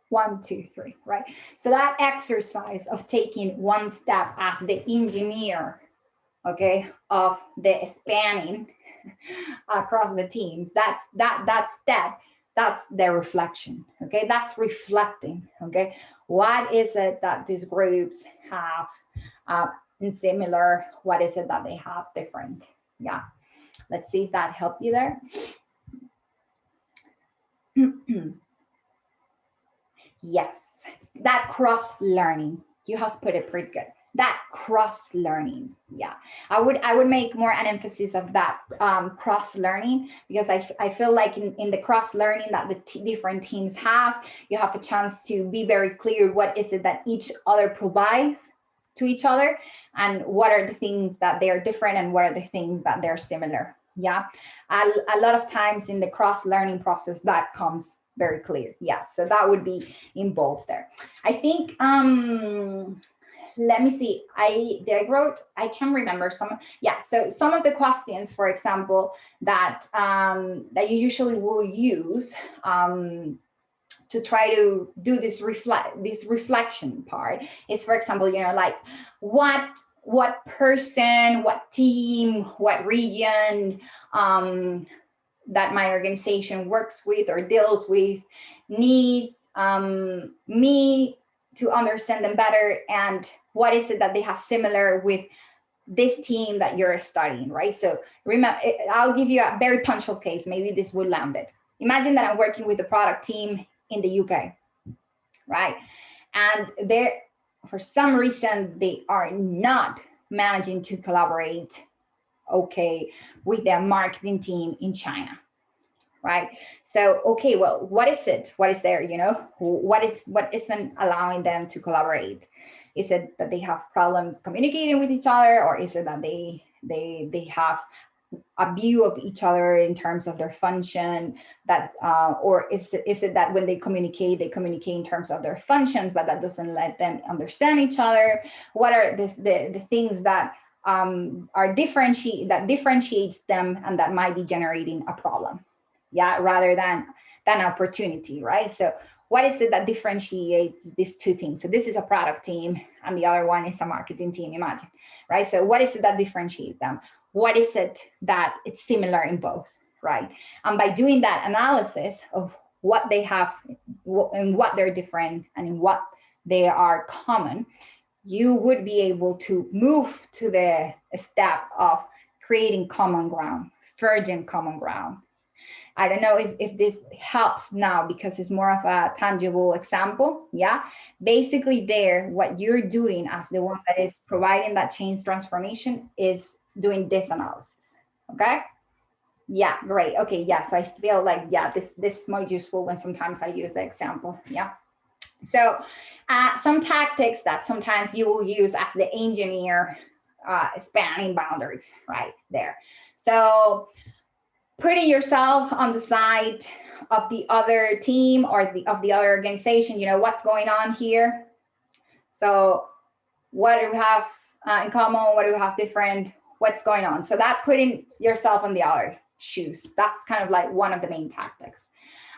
1, 2, 3, right? So that exercise of taking one step as the engineer, okay, of the spanning across the teams, that's the reflection, okay? That's reflecting, okay? What is it that these groups have in similar? What is it that they have different? Yeah. Let's see if that helped you there. Yes, that cross-learning. You have put it pretty good. That cross-learning, yeah. I would make more an emphasis of that cross-learning, because I feel like in the cross-learning that the different teams have, you have a chance to be very clear what is it that each other provides to each other, and what are the things that they're different and what are the things that they're similar. Yeah, a lot of times in the cross-learning process that comes very clear. Yeah, so that would be involved there. I think let me see, I can't remember some. Yeah, so some of the questions, for example, that that you usually will use to to try to do this reflection part is, for example, like what person, what team, what region that my organization works with or deals with needs me to understand them better, and what is it that they have similar with this team that you're studying, right? So remember, I'll give you a very punctual case. Maybe this would land it. Imagine that I'm working with the product team in the UK, right? And they're, for some reason, they are not managing to collaborate okay with their marketing team in China, right? So, okay, well, what is it? What is there, what isn't allowing them to collaborate? Is it that they have problems communicating with each other, or is it that they have a view of each other in terms of their function, that or is it that when they communicate in terms of their functions, but that doesn't let them understand each other? What are the things that differentiates them and that might be generating a problem, yeah, rather than opportunity, right? So what is it that differentiates these two teams? So this is a product team and the other one is a marketing team, imagine, right? So what is it that differentiates them? What is it that it's similar in both, right? And by doing that analysis of what they have and what they're different and in what they are common, you would be able to move to the step of creating common ground, forging common ground. I don't know if this helps now, because it's more of a tangible example. Yeah, basically there, what you're doing as the one that is providing that change transformation is doing this analysis. Okay. Yeah, great. Okay, yeah, so I feel like, yeah, this is more useful when sometimes I use the example. Yeah. So some tactics that sometimes you will use as the engineer, spanning boundaries right there. So putting yourself on the side of the other team or of the other organization, what's going on here. So what do we have in common? What do we have different? What's going on? So that putting yourself on the other shoes, that's kind of like one of the main tactics.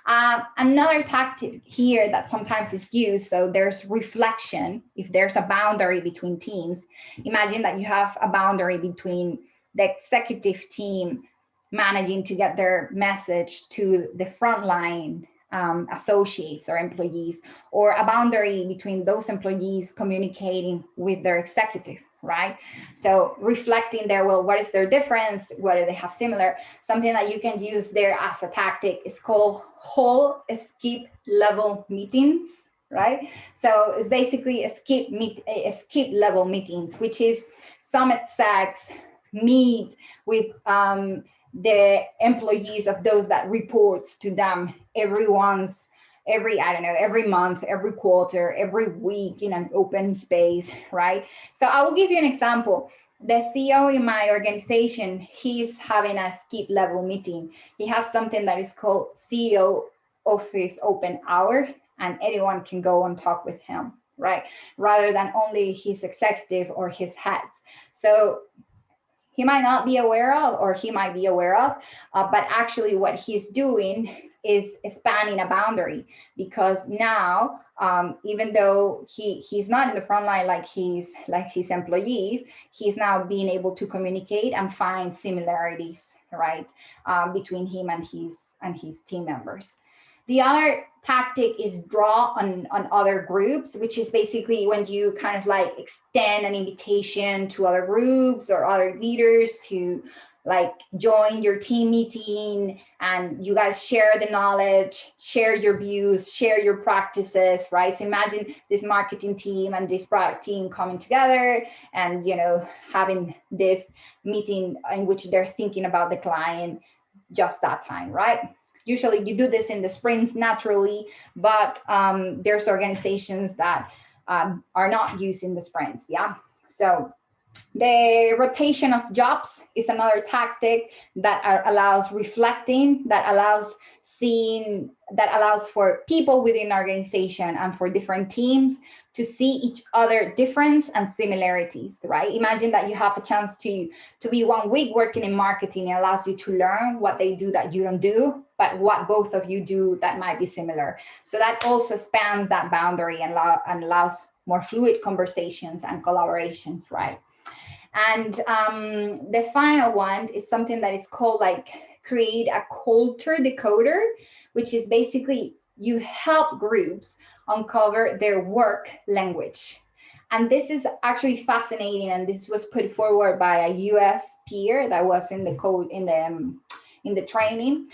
Another tactic here that sometimes is used, so there's reflection. If there's a boundary between teams, imagine that you have a boundary between the executive team managing to get their message to the frontline associates or employees, or a boundary between those employees communicating with their executive, right? So reflecting there, well, what is their difference? What do they have similar? Something that you can use there as a tactic is called whole skip level meetings, right? So it's basically a skip level meetings, which is some execs meet with the employees of those that reports to them every month, every quarter, every week in an open space, right? So I will give you an example. The CEO in my organization, he's having a skip level meeting. He has something that is called CEO office open hour, and anyone can go and talk with him, right? Rather than only his executive or his heads. So he might not be aware of, or he might be aware of, but actually what he's doing is spanning a boundary, because now, even though he's not in the front line like his employees, he's now being able to communicate and find similarities, right, between him and his team members. The other tactic is draw on other groups, which is basically when you kind of like extend an invitation to other groups or other leaders to like join your team meeting, and you guys share the knowledge, share your views, share your practices, right? So imagine this marketing team and this product team coming together and, having this meeting in which they're thinking about the client just that time, right? Usually you do this in the sprints naturally, but there's organizations that are not using the sprints, yeah? So the rotation of jobs is another tactic that allows reflecting, that allows seeing, that allows for people within an organization and for different teams to see each other difference and similarities, right? Imagine that you have a chance to be 1 week working in marketing. It allows you to learn what they do that you don't do, but what both of you do that might be similar. So that also spans that boundary and allows more fluid conversations and collaborations, right? And the final one is something that is called like create a culture decoder, which is basically you help groups uncover their work language. And this is actually fascinating, and this was put forward by a US peer that was in the code in the training.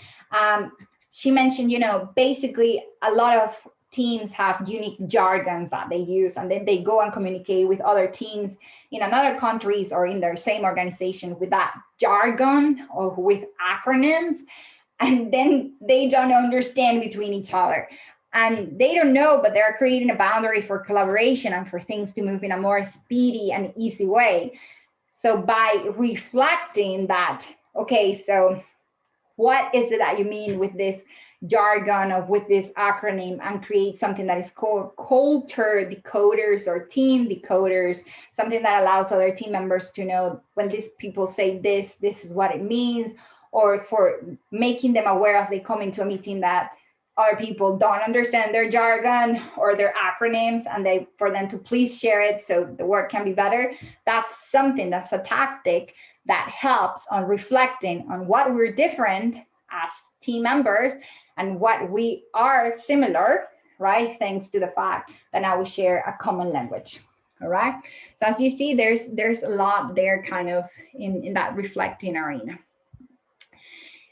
She mentioned, you know, basically a lot of teams have unique jargons that they use, and then they go and communicate with other teams in another countries or in their same organization with that jargon or with acronyms, and then they don't understand between each other. And they don't know, but they're creating a boundary for collaboration and for things to move in a more speedy and easy way. So by reflecting that, okay, so what is it that you mean with this jargon of with this acronym, and create something that is called culture decoders or team decoders, something that allows other team members to know when these people say this is what it means, or for making them aware as they come into a meeting that other people don't understand their jargon or their acronyms, and they for them to please share it so the work can be better. That's something, that's a tactic that helps on reflecting on what we're different as team members and what we are similar, right? Thanks to the fact that now we share a common language. All right. So as you see, there's a lot there kind of in that reflecting arena.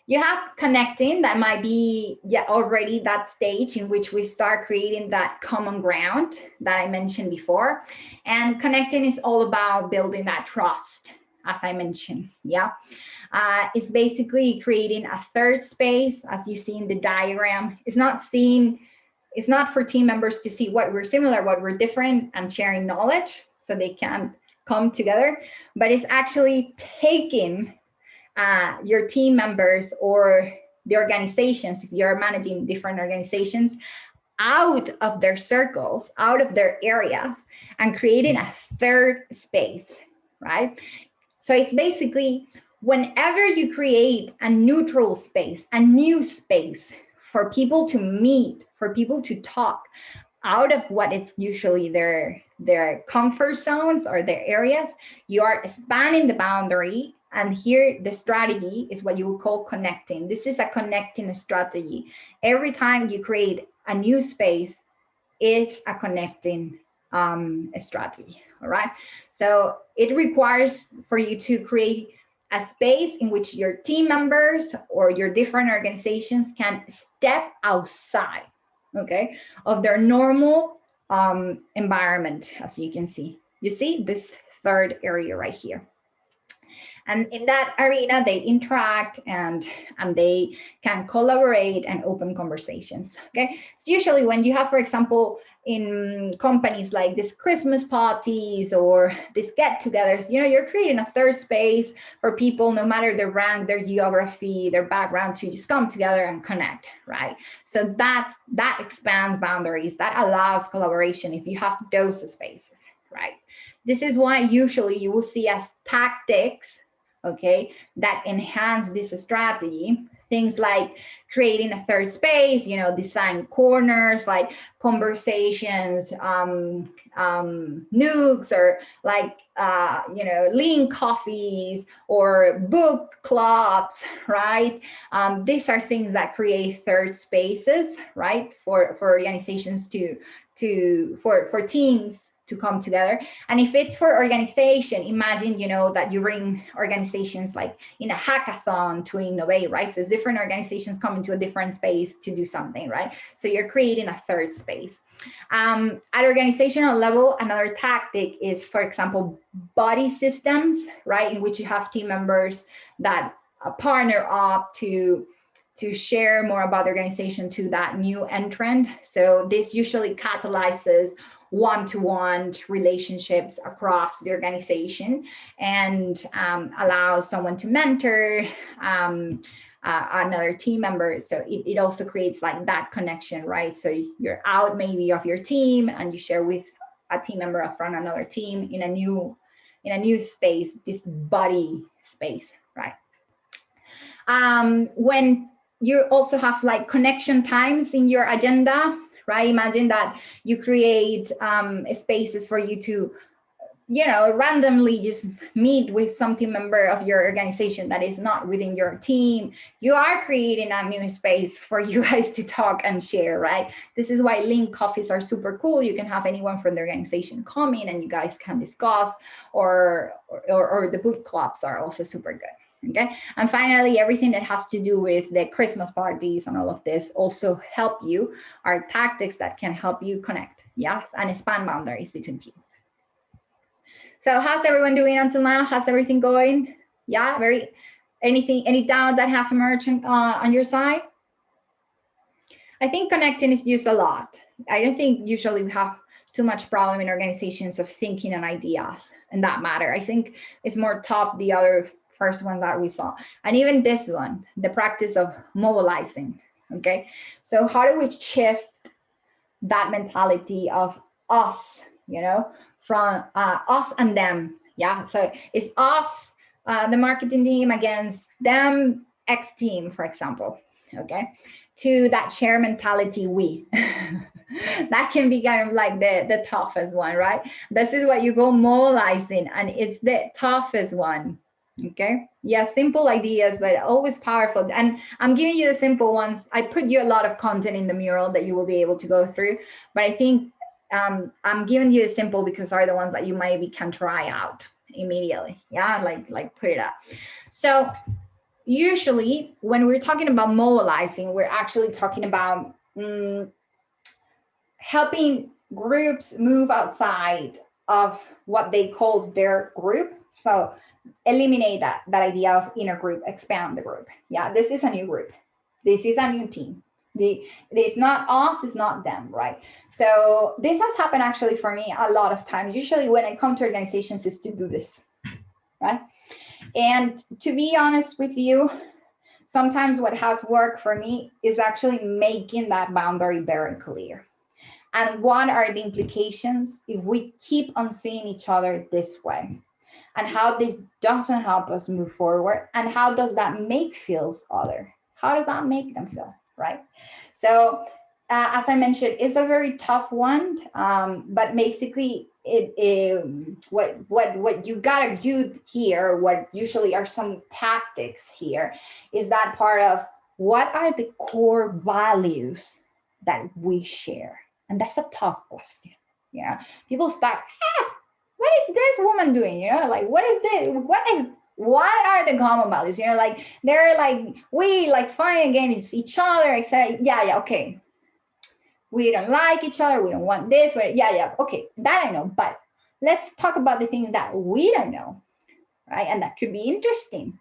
You have connecting, that might be already that stage in which we start creating that common ground that I mentioned before. And connecting is all about building that trust, as I mentioned. Yeah, it's basically creating a third space, as you see in the diagram. It's not for team members to see what we're similar, what we're different, and sharing knowledge so they can come together, but it's actually taking your team members or the organizations, if you're managing different organizations, out of their circles, out of their areas, and creating a third space, right? So it's basically whenever you create a neutral space, a new space for people to meet, for people to talk out of what is usually their comfort zones or their areas, you are spanning the boundary. And here the strategy is what you would call connecting. This is a connecting strategy. Every time you create a new space, it's a connecting strategy. All right. So it requires for you to create a space in which your team members or your different organizations can step outside, okay, of their normal environment, as you can see. You see this third area right here. And in that arena, they interact and they can collaborate and open conversations. Okay, so usually when you have, for example, in companies like this Christmas parties or these get-togethers, you know, you're creating a third space for people, no matter their rank, their geography, their background, to just come together and connect, right? So that expands boundaries, that allows collaboration if you have those spaces, right? This is why usually you will see as tactics, okay, that enhance this strategy, things like creating a third space, you know, design corners like conversations, nooks, or like you know, lean coffees or book clubs, right? These are things that create third spaces, right, for organizations for teams to come together. And if it's for organization, imagine, you know, that you bring organizations like in a hackathon to innovate, right? So it's different organizations coming to a different space to do something, right? So you're creating a third space. At organizational level, another tactic is, for example, buddy systems, right? In which you have team members that partner up to share more about the organization to that new entrant. So this usually catalyzes one-to-one relationships across the organization and allows someone to mentor another team member. So it also creates like that connection, right? So you're out maybe of your team and you share with a team member from another team in a new space, this buddy space, right? When you also have like connection times in your agenda, right? Imagine that you create spaces for you to, you know, randomly just meet with some team member of your organization that is not within your team. You are creating a new space for you guys to talk and share, right? This is why link coffees are super cool. You can have anyone from the organization come in and you guys can discuss, or the book clubs are also super good. Okay. And finally, everything that has to do with the Christmas parties and all of this also help you, are tactics that can help you connect, yes, and expand boundaries between people. So how's everyone doing until now? How's everything going? Yeah, any doubt that has emerged on your side? I think connecting is used a lot. I don't think usually we have too much problem in organizations of thinking and ideas in that matter. I think it's more tough the other first ones that we saw. And even this one, the practice of mobilizing, okay? So how do we shift that mentality of us, you know, from us and them? Yeah, so it's us, the marketing team against them, X team, for example, okay, to that share mentality, we. That can be kind of like the toughest one, right? This is what you go mobilizing, and it's the toughest one. Okay, yeah, simple ideas, but always powerful. And I'm giving you the simple ones. I put you a lot of content in the mural that you will be able to go through, but I think I'm giving you a simple because are the ones that you maybe can try out immediately. Yeah, like put it up. So usually when we're talking about mobilizing, we're actually talking about helping groups move outside of what they call their group. So eliminate that idea of inner group, expand the group. Yeah, this is a new group. This is a new team. It's not us, it's not them, right? So this has happened actually for me a lot of times. Usually when I come to organizations is to do this, right? And to be honest with you, sometimes what has worked for me is actually making that boundary very clear. And what are the implications if we keep on seeing each other this way? And how this doesn't help us move forward, and how does that make feels other? How does that make them feel, right? So as I mentioned, it's a very tough one, but basically what you gotta do here, what usually are some tactics here, is that part of what are the core values that we share. And that's a tough question. Yeah, people start, what is this woman doing? You know, like, what is this? What are the common values? You know, like they're like, we like fighting against each other, etc. Yeah, okay. We don't like each other. We don't want this. Yeah, okay, that I know. But let's talk about the things that we don't know, right? And that could be interesting,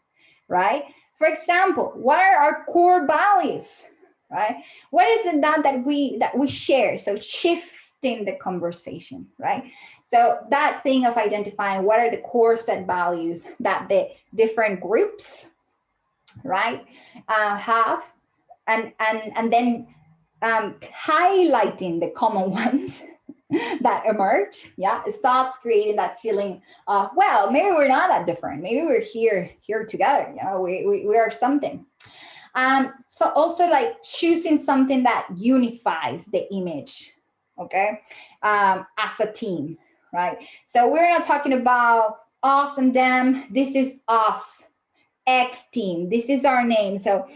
right? For example, what are our core values, right? What is it that we share? So shifting the conversation, right? So that thing of identifying what are the core set values that the different groups, right, have, and then highlighting the common ones that emerge. Yeah, it starts creating that feeling, well, maybe we're not that different, maybe we're here together, you know, we are something. So also like choosing something that unifies the image, okay, as a team, right? So we're not talking about us and them, this is us, X team, this is our name. So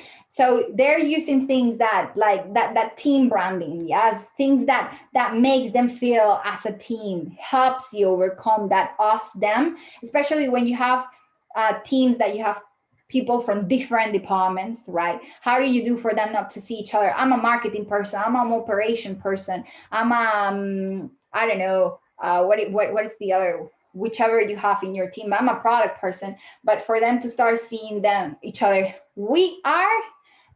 they're using things that like that team branding, yes, things that makes them feel as a team, helps you overcome that us them, especially when you have teams that you have people from different departments, right? How do you do for them not to see each other? I'm a marketing person, I'm an operation person, I'm I don't know, what is the other, whichever you have in your team. I'm a product person, but for them to start seeing them each other, we are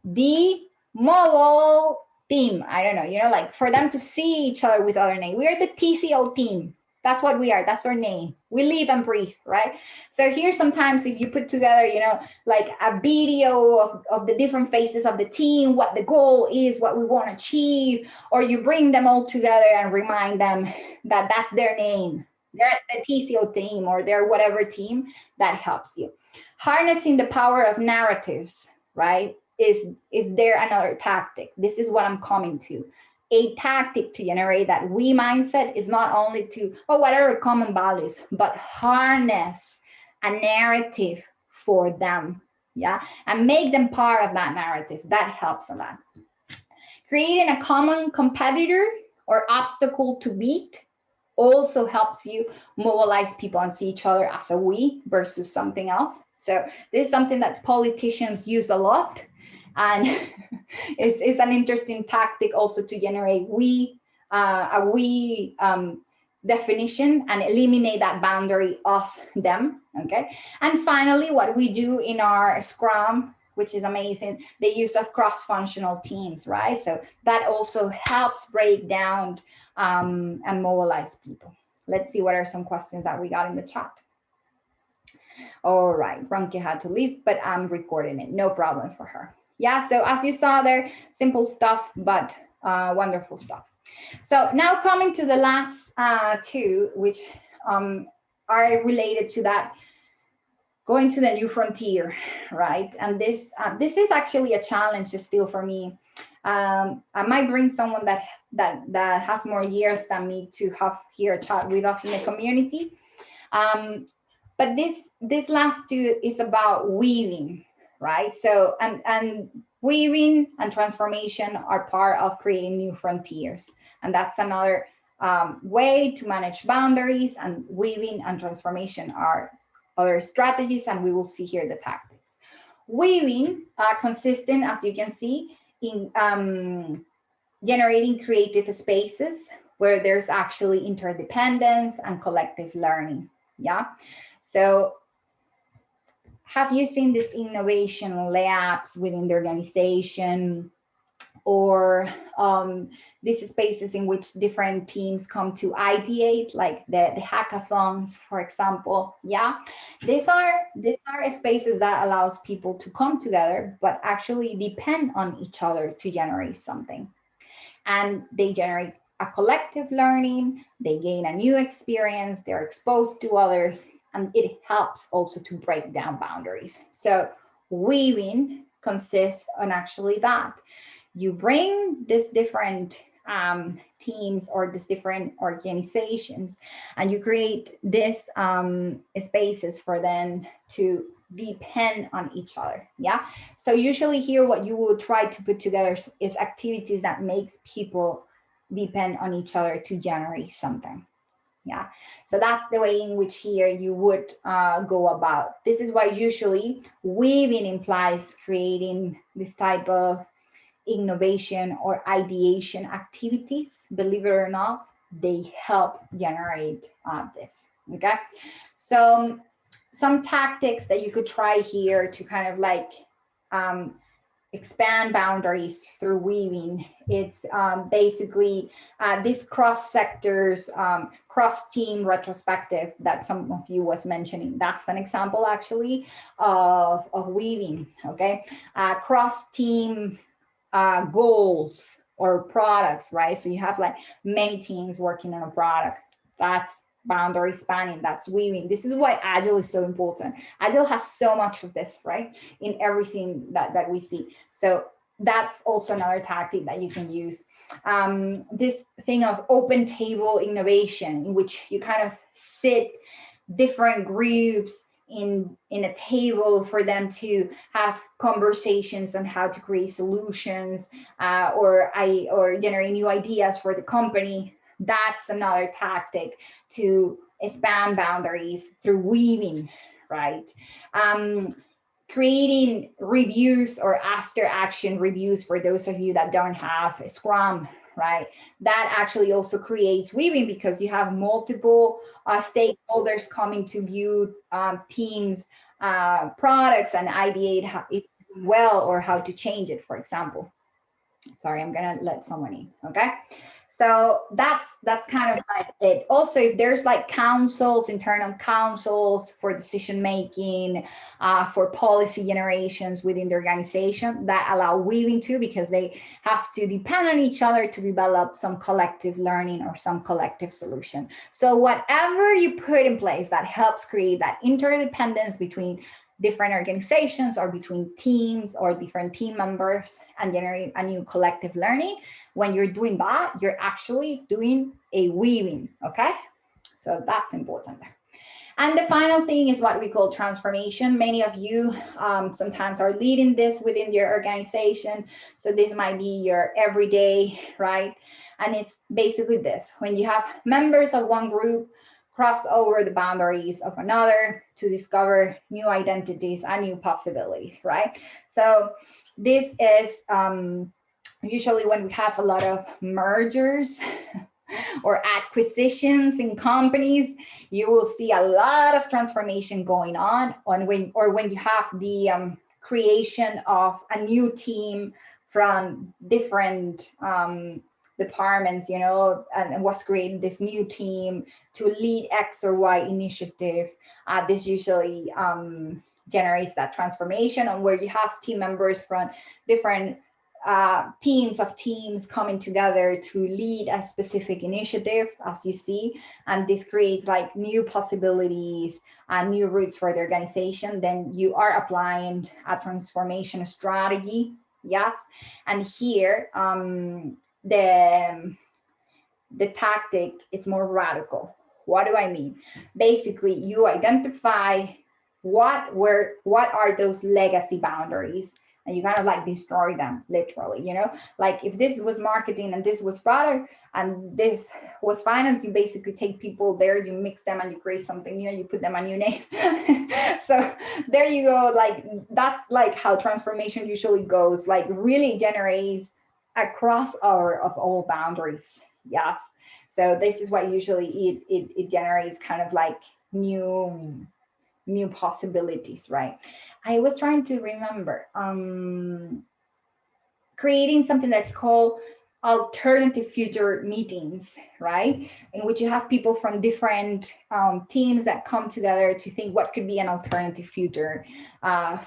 the mobile team. I don't know, you know, like for them to see each other with other name. We are the TCO team. That's what we are. That's our name. We live and breathe, right? So here, sometimes if you put together, you know, like a video of the different faces of the team, what the goal is, what we want to achieve, or you bring them all together and remind them that that's their name. They're the TCO team or they're whatever team, that helps you. Harnessing the power of narratives, right? is there another tactic? This is what I'm coming to. A tactic to generate that we mindset is not only to, oh, what are our common values, but harness a narrative for them, yeah, and make them part of that narrative. That helps a lot. Creating a common competitor or obstacle to beat also helps you mobilize people and see each other as a we versus something else. So this is something that politicians use a lot, and it's an interesting tactic also to generate a we definition and eliminate that boundary us them. Okay, and finally, what we do in our Scrum, which is amazing, the use of cross-functional teams, right? So that also helps break down and mobilize people. Let's see what are some questions that we got in the chat. All right, Ronke had to leave, but I'm recording it, no problem for her. Yeah, so as you saw there, simple stuff, but wonderful stuff. So now coming to the last two, which are related to that, going to the new frontier, right? And this is actually a challenge still for me. I might bring someone that has more years than me to have here a chat with us in the community. But this last two is about weaving, right? So and weaving and transformation are part of creating new frontiers, and that's another way to manage boundaries. And weaving and transformation are other strategies, and we will see here the tactics. Weaving consistent, as you can see, in generating creative spaces where there's actually interdependence and collective learning. Yeah. So have you seen this innovation labs within the organization, or these spaces in which different teams come to ideate, like the hackathons, for example? Yeah, these are spaces that allows people to come together, but actually depend on each other to generate something. And they generate a collective learning, they gain a new experience, they're exposed to others, and it helps also to break down boundaries. So weaving consists on actually that. You bring these different teams or these different organizations, and you create these spaces for them to depend on each other. Yeah. So usually here, what you will try to put together is activities that makes people depend on each other to generate something. Yeah. So that's the way in which here you would go about. This is why usually weaving implies creating this type of innovation or ideation activities. Believe it or not, they help generate this. Okay. So some tactics that you could try here to kind of like expand boundaries through weaving. It's basically this cross sectors, cross team retrospective that some of you was mentioning. That's an example actually of weaving. Okay. Cross team goals or products, right? So you have like many teams working on a product. That's boundary spanning, that's weaving. This is why Agile is so important. Agile has so much of this, right? In everything that we see. So that's also another tactic that you can use. This thing of open table innovation, in which you kind of sit different groups in a table for them to have conversations on how to create solutions or generate new ideas for the company. That's another tactic to expand boundaries through weaving, right? Creating reviews or after action reviews for those of you that don't have a Scrum, right? That actually also creates weaving because you have multiple stakeholders coming to view teams' products and ideate how it well or how to change it, for example. Sorry, I'm gonna let someone in, okay? So that's kind of like it. Also, if there's like councils, internal councils for decision making, for policy generations within the organization, that allow weaving too, because they have to depend on each other to develop some collective learning or some collective solution. So whatever you put in place that helps create that interdependence between different organizations or between teams or different team members and generate a new collective learning. When you're doing that, you're actually doing a weaving, okay? So that's important. And the final thing is what we call transformation. Many of you sometimes are leading this within your organization. So this might be your everyday, right? And it's basically this: when you have members of one group cross over the boundaries of another to discover new identities and new possibilities, right? So this is usually when we have a lot of mergers or acquisitions in companies, you will see a lot of transformation going on when you have the creation of a new team from different departments, you know, and was created this new team to lead X or Y initiative. This usually generates that transformation on where you have team members from different teams of teams coming together to lead a specific initiative, as you see, and this creates like new possibilities and new routes for the organization. Then you are applying a transformation strategy, yes. And here, the tactic is more radical. What do I mean? Basically, you identify what are those legacy boundaries, and you kind of like destroy them literally, you know, like if this was marketing and this was product and this was finance, you basically take people there, you mix them and you create something new, you put them a new name. So there you go. Like that's like how transformation usually goes, like really generates a crossover of all boundaries. Yes. So this is what usually it generates kind of like new possibilities, right? I was trying to remember creating something that's called alternative future meetings, right? In which you have people from different teams that come together to think what could be an alternative future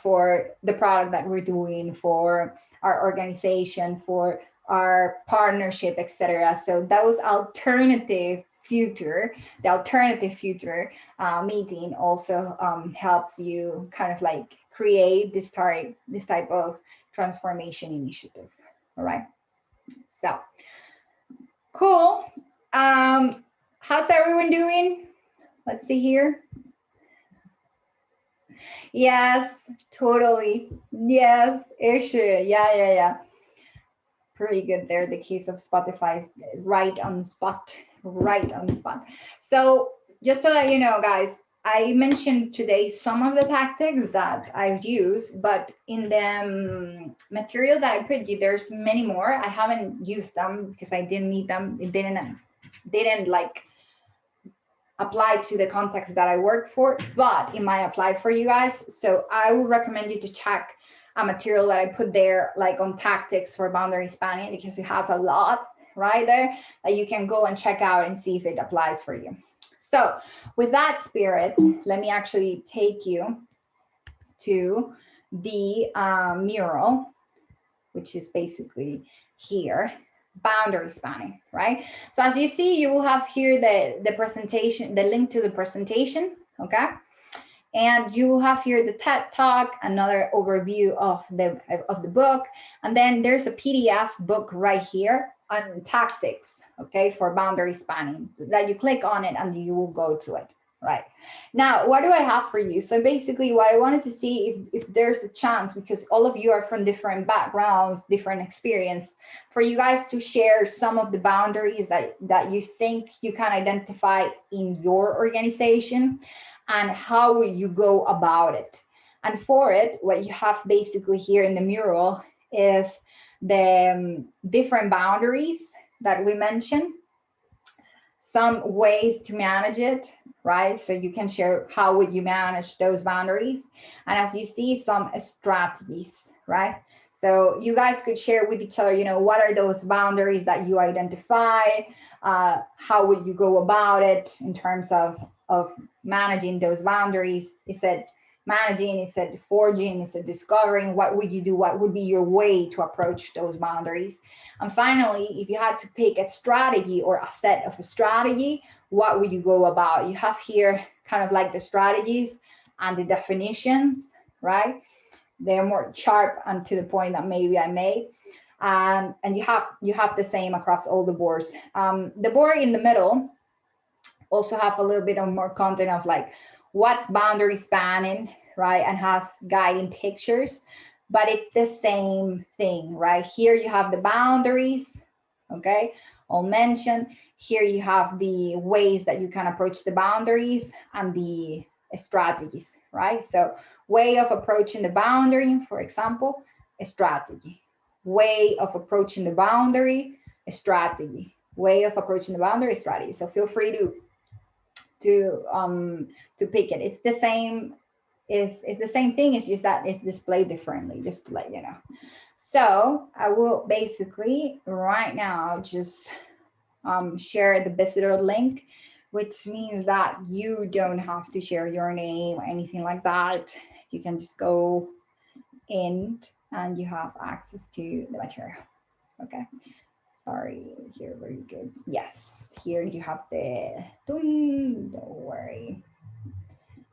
for the product that we're doing, for our organization, for our partnership, etc. So those the alternative future meeting also helps you kind of like create this type of transformation initiative. All right. So cool. How's everyone doing? Let's see here. Yes, totally. Yes, issue. Yeah. Pretty good there. The case of Spotify is right on spot. So just to let you know, guys, I mentioned today some of the tactics that I've used, but in the material that I put you, there's many more. I haven't used them because I didn't need them. It didn't like apply to the context that I work for, but it might apply for you guys. So I would recommend you to check a material that I put there, like on tactics for boundary spanning, because it has a lot right there that you can go and check out and see if it applies for you. So with that spirit, let me actually take you to the mural, which is basically here, boundary spanning, right? So as you see, you will have here the presentation, the link to the presentation, okay? And you will have here the TED Talk, another overview of the book, and then there's a PDF book right here on tactics, okay, for boundary spanning, that you click on it and you will go to it, right? Now, what do I have for you? So basically what I wanted to see if there's a chance, because all of you are from different backgrounds, different experience, for you guys to share some of the boundaries that you think you can identify in your organization, and how will you go about it? And for it, what you have basically here in the mural is the different boundaries that we mentioned, some ways to manage it, right? So you can share how would you manage those boundaries. And as you see, some strategies, right? So you guys could share with each other, you know, what are those boundaries that you identify? How would you go about it in terms of managing those boundaries? Is it managing? Is it forging? Is it discovering? What would you do? What would be your way to approach those boundaries? And finally, if you had to pick a strategy or a set of a strategy, what would you go about? You have here kind of like the strategies and the definitions, right? They're more sharp and to the point that maybe I made. And you have the same across all the boards. The board in the middle also have a little bit of more content of like what's boundary spanning, right? And has guiding pictures, but it's the same thing, right? Here you have the boundaries, okay, all mentioned. Here you have the ways that you can approach the boundaries and the strategies, right? So way of approaching the boundary, for example, a strategy. Way of approaching the boundary, a strategy. Way of approaching the boundary, strategy. So feel free to pick it. It's the same. It's the same thing. It's just that it's displayed differently. Just to let you know. So I will basically right now just share the visitor link, which means that you don't have to share your name or anything like that. You can just go in and you have access to the material. Okay. Sorry, here, very good. Yes, here you have the, don't worry.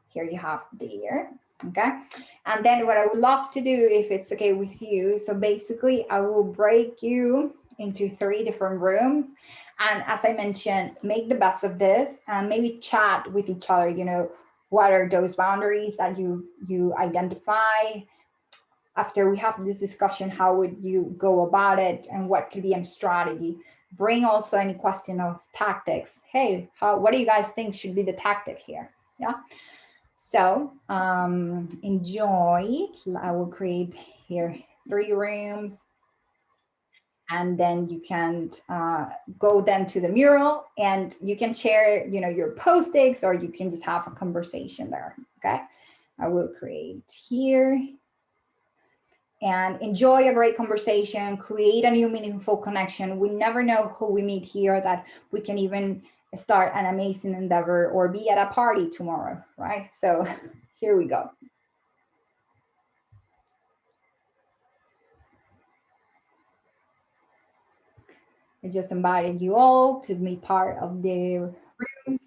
Here you have there, okay? And then what I would love to do, if it's okay with you, so basically I will break you into 3 different rooms. And as I mentioned, make the best of this and maybe chat with each other, you know, what are those boundaries that you identify? After we have this discussion, how would you go about it and what could be a strategy? Bring also any question of tactics. Hey, what do you guys think should be the tactic here? Yeah. So enjoy. I will create here 3 rooms and then you can go then to the mural and you can share, you know, your post-its or you can just have a conversation there. Okay. I will create here and enjoy a great conversation, create a new meaningful connection. We never know who we meet here, that we can even start an amazing endeavor or be at a party tomorrow, right? So here we go. I just invited you all to be part of the rooms.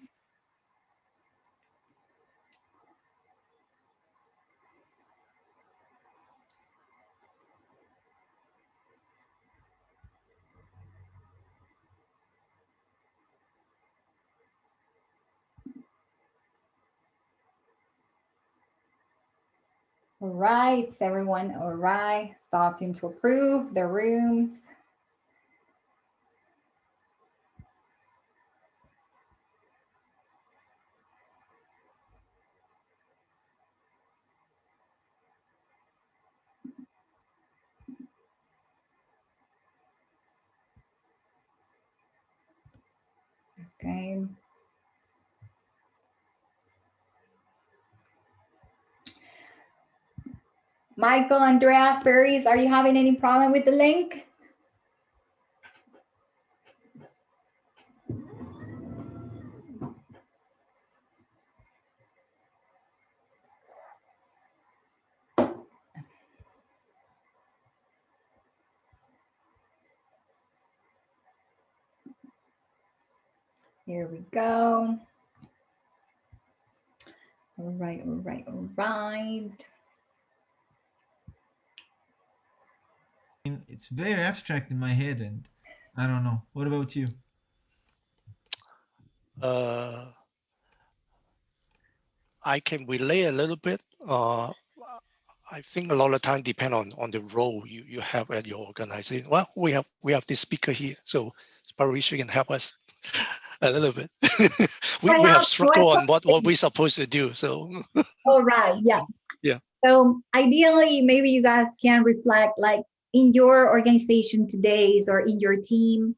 All right, is everyone all right? Starting to approve the rooms. Okay. Michael, Andrea, Paris, are you having any problem with the link? Here we go. All right, all right, all right. It's very abstract in my head, and I don't know. What about you? I can relate a little bit. I think a lot of time depend on the role you have at your organization. Well, we have this speaker here, so probably she can help us a little bit. we have struggled on what we're supposed to do. So all right, yeah. Yeah. So ideally, maybe you guys can reflect like in your organization today or in your team.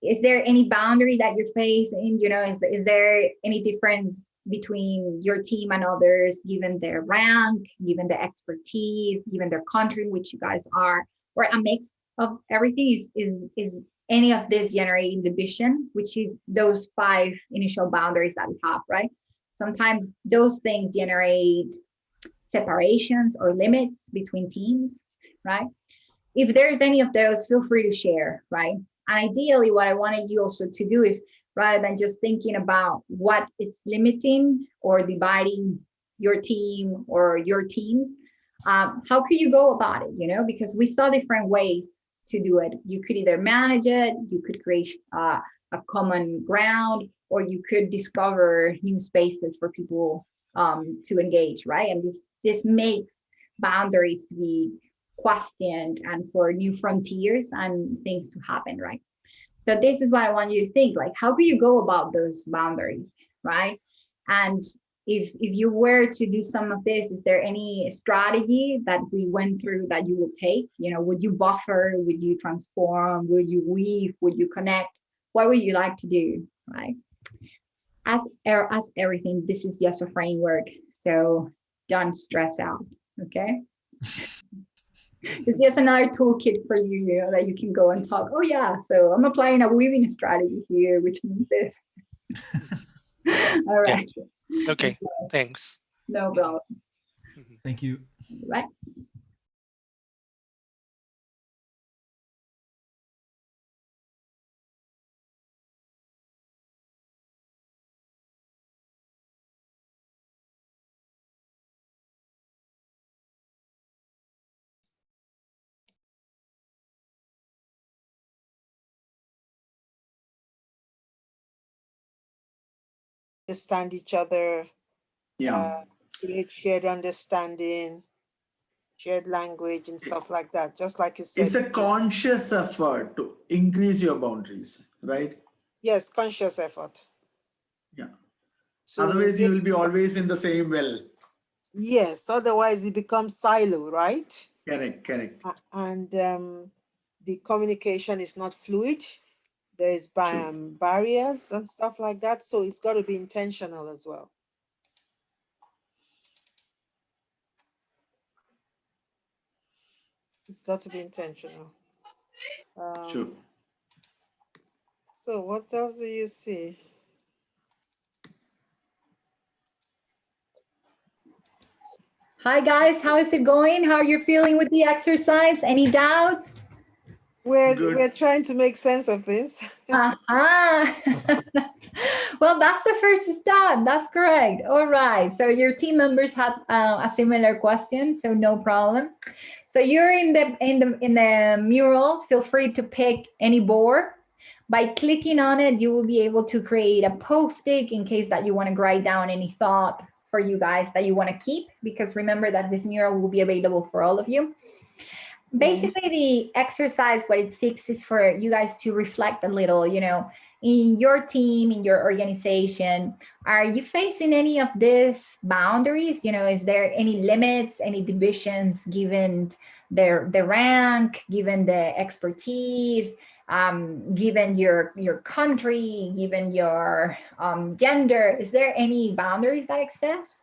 Is there any boundary that you're facing? You know, is there any difference between your team and others, given their rank, given the expertise, given their country in which you guys are, or a mix of everything? Is any of this generating division, which is those 5 initial boundaries that we have, right? Sometimes those things generate separations or limits between teams, right? If there's any of those, feel free to share, right? And ideally, what I wanted you also to do is rather than just thinking about what it's limiting or dividing your team or your teams, how could you go about it? You know, because we saw different ways to do it. You could either manage it, you could create a common ground, or you could discover new spaces for people to engage, right? And this makes boundaries to be questioned and for new frontiers and things to happen, right? So this is what I want you to think, like, how do you go about those boundaries, right? And if you were to do some of this, is there any strategy that we went through that you would take? You know, would you buffer? Would you transform? Would you weave? Would you connect? What would you like to do, right? As everything, this is just a framework, so don't stress out, okay? It's just another toolkit for you, you know, that you can go and talk. Oh yeah, so I'm applying a weaving strategy here, which means this. All right. Yeah. Okay. Thanks. No problem. Thank you. Right. Understand each other, Yeah. create shared understanding, shared language and stuff like that. Just like you said. It's a conscious effort to increase your boundaries, right? Yes, conscious effort. Yeah. To Otherwise, you will be always in the same well. Yes, otherwise it becomes silo, right? Correct, correct. And the communication is not fluid. There's True. barriers and stuff like that. So it's got to be intentional as well. It's got to be intentional. Sure. So what else do you see? Hi guys, how is it going? How are you feeling with the exercise? Any doubts? We're trying to make sense of this. Well, that's the first step. That's correct. All right. So your team members had a similar question, so no problem. So you're in the mural. Feel free to pick any board. By clicking on it, you will be able to create a post-it in case that you want to write down any thought for you guys that you want to keep, because remember that this mural will be available for all of you. Basically, the exercise, what it seeks is for you guys to reflect a little, you know, in your team, in your organization, are you facing any of these boundaries? You know, is there any limits, any divisions given the rank, given the expertise, given your country, given your gender? Is there any boundaries that exist?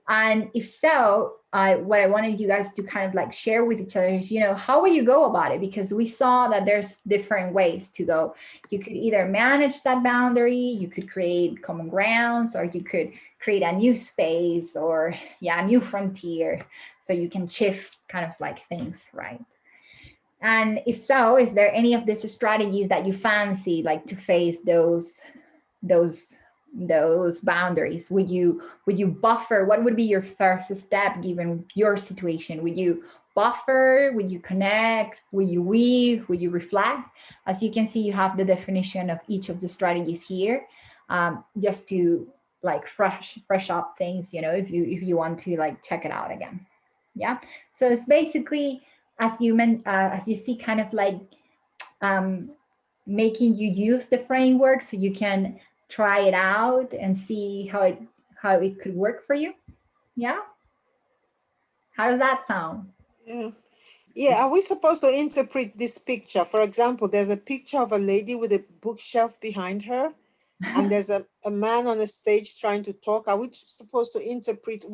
And if so, what I wanted you guys to kind of like share with each other is, you know, how will you go about it? Because we saw that there's different ways to go. You could either manage that boundary, you could create common grounds, or you could create a new space or, yeah, a new frontier. So you can shift kind of like things, right? And if so, is there any of these strategies that you fancy, like to face those boundaries? Would you buffer? What would be your first step given your situation? Would you buffer? Would you connect? Would you weave? Would you reflect? As you can see, you have the definition of each of the strategies here, just to like fresh up things, you know, if you want to like check it out again. Yeah, so it's basically, as you see, kind of like making you use the framework so you can try it out and see how it could work for you. Yeah. How does that sound? Yeah, are we supposed to interpret this picture? For example, there's a picture of a lady with a bookshelf behind her, and there's a man on the stage trying to talk. Are we supposed to interpret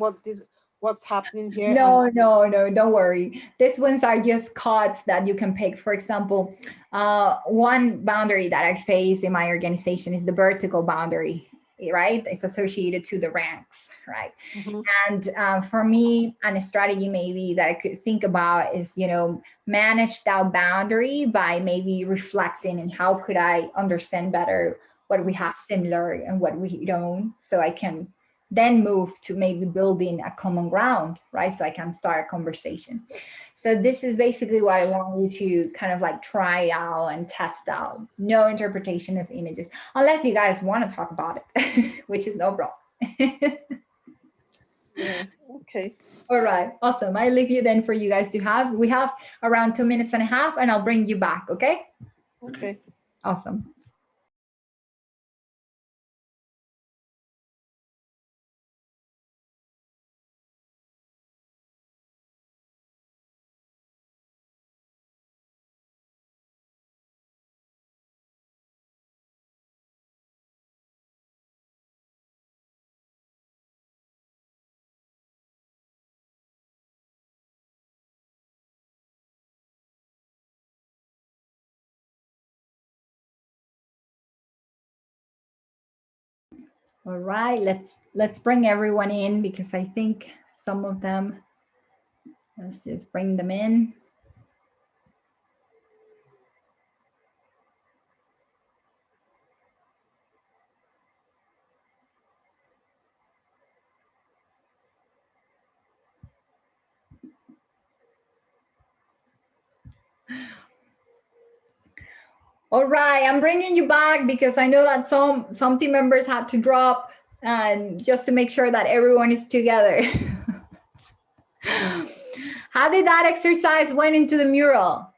what's happening here? No, don't worry. These ones are just cards that you can pick. For example, one boundary that I face in my organization is the vertical boundary, right? It's associated to the ranks, right? And for me, and a strategy maybe that I could think about is, you know, manage that boundary by maybe reflecting and how could I understand better what we have similar and what we don't, so I can then move to maybe building a common ground, right? So I can start a conversation. So this is basically what I want you to kind of like try out and test out. No interpretation of images, unless you guys want to talk about it, which is no problem. Yeah, okay. All right, awesome. I leave you then for you guys to have. We have around 2.5 minutes, and I'll bring you back, okay? Okay. Awesome. All right, let's bring everyone in because I think some of them, let's just bring them in. All right, I'm bringing you back because I know that some team members had to drop, and just to make sure that everyone is together. How did that exercise went into the mural?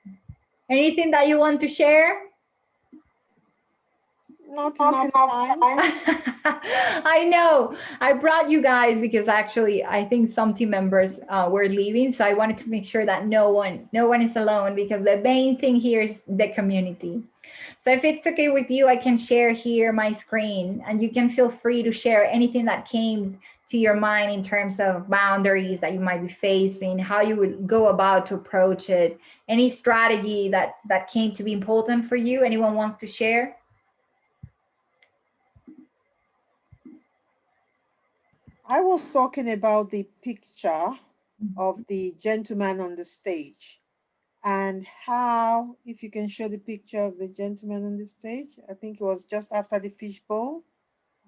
Anything that you want to share? Not enough time. I know. I brought you guys because actually I think some team members were leaving, so I wanted to make sure that no one is alone, because the main thing here is the community. So if it's okay with you, I can share here my screen, and you can feel free to share anything that came to your mind in terms of boundaries that you might be facing, how you would go about to approach it, any strategy that came to be important for you. Anyone wants to share? I was talking about the picture of the gentleman on the stage, and how, if you can show the picture of the gentleman on the stage, I think it was just after the fishbowl,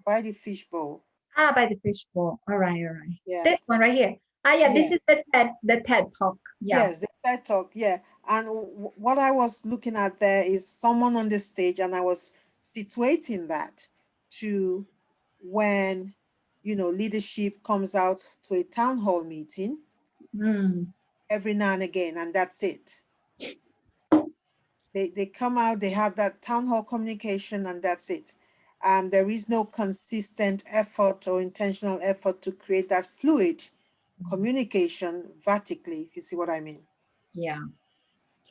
by the fishbowl. Ah, by the fishbowl. All right, all right. Yeah. This one right here. Ah, yeah, this Yeah. is the TED talk. Yeah. Yes, the TED Talk, yeah. And what I was looking at there is someone on the stage, and I was situating that to when, leadership comes out to a town hall meeting every now and again, and that's it. They come out, they have that town hall communication, and that's it. There is no consistent effort or intentional effort to create that fluid communication vertically, if you see what I mean. Yeah,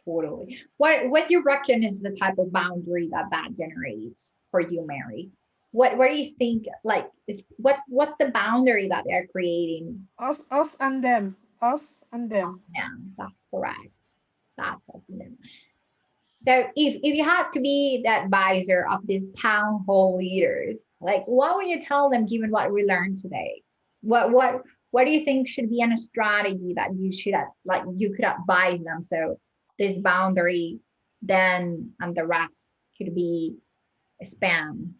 totally. What you reckon is the type of boundary that generates for you, Mary? What do you think, like, is what's the boundary that they're creating? Us and them. Us and them. Yeah, that's correct. That's us and them. So if you had to be the advisor of these town hall leaders, like what would you tell them given what we learned today? What do you think should be a strategy that you should like you could advise them, so this boundary then and the rest could be spanned?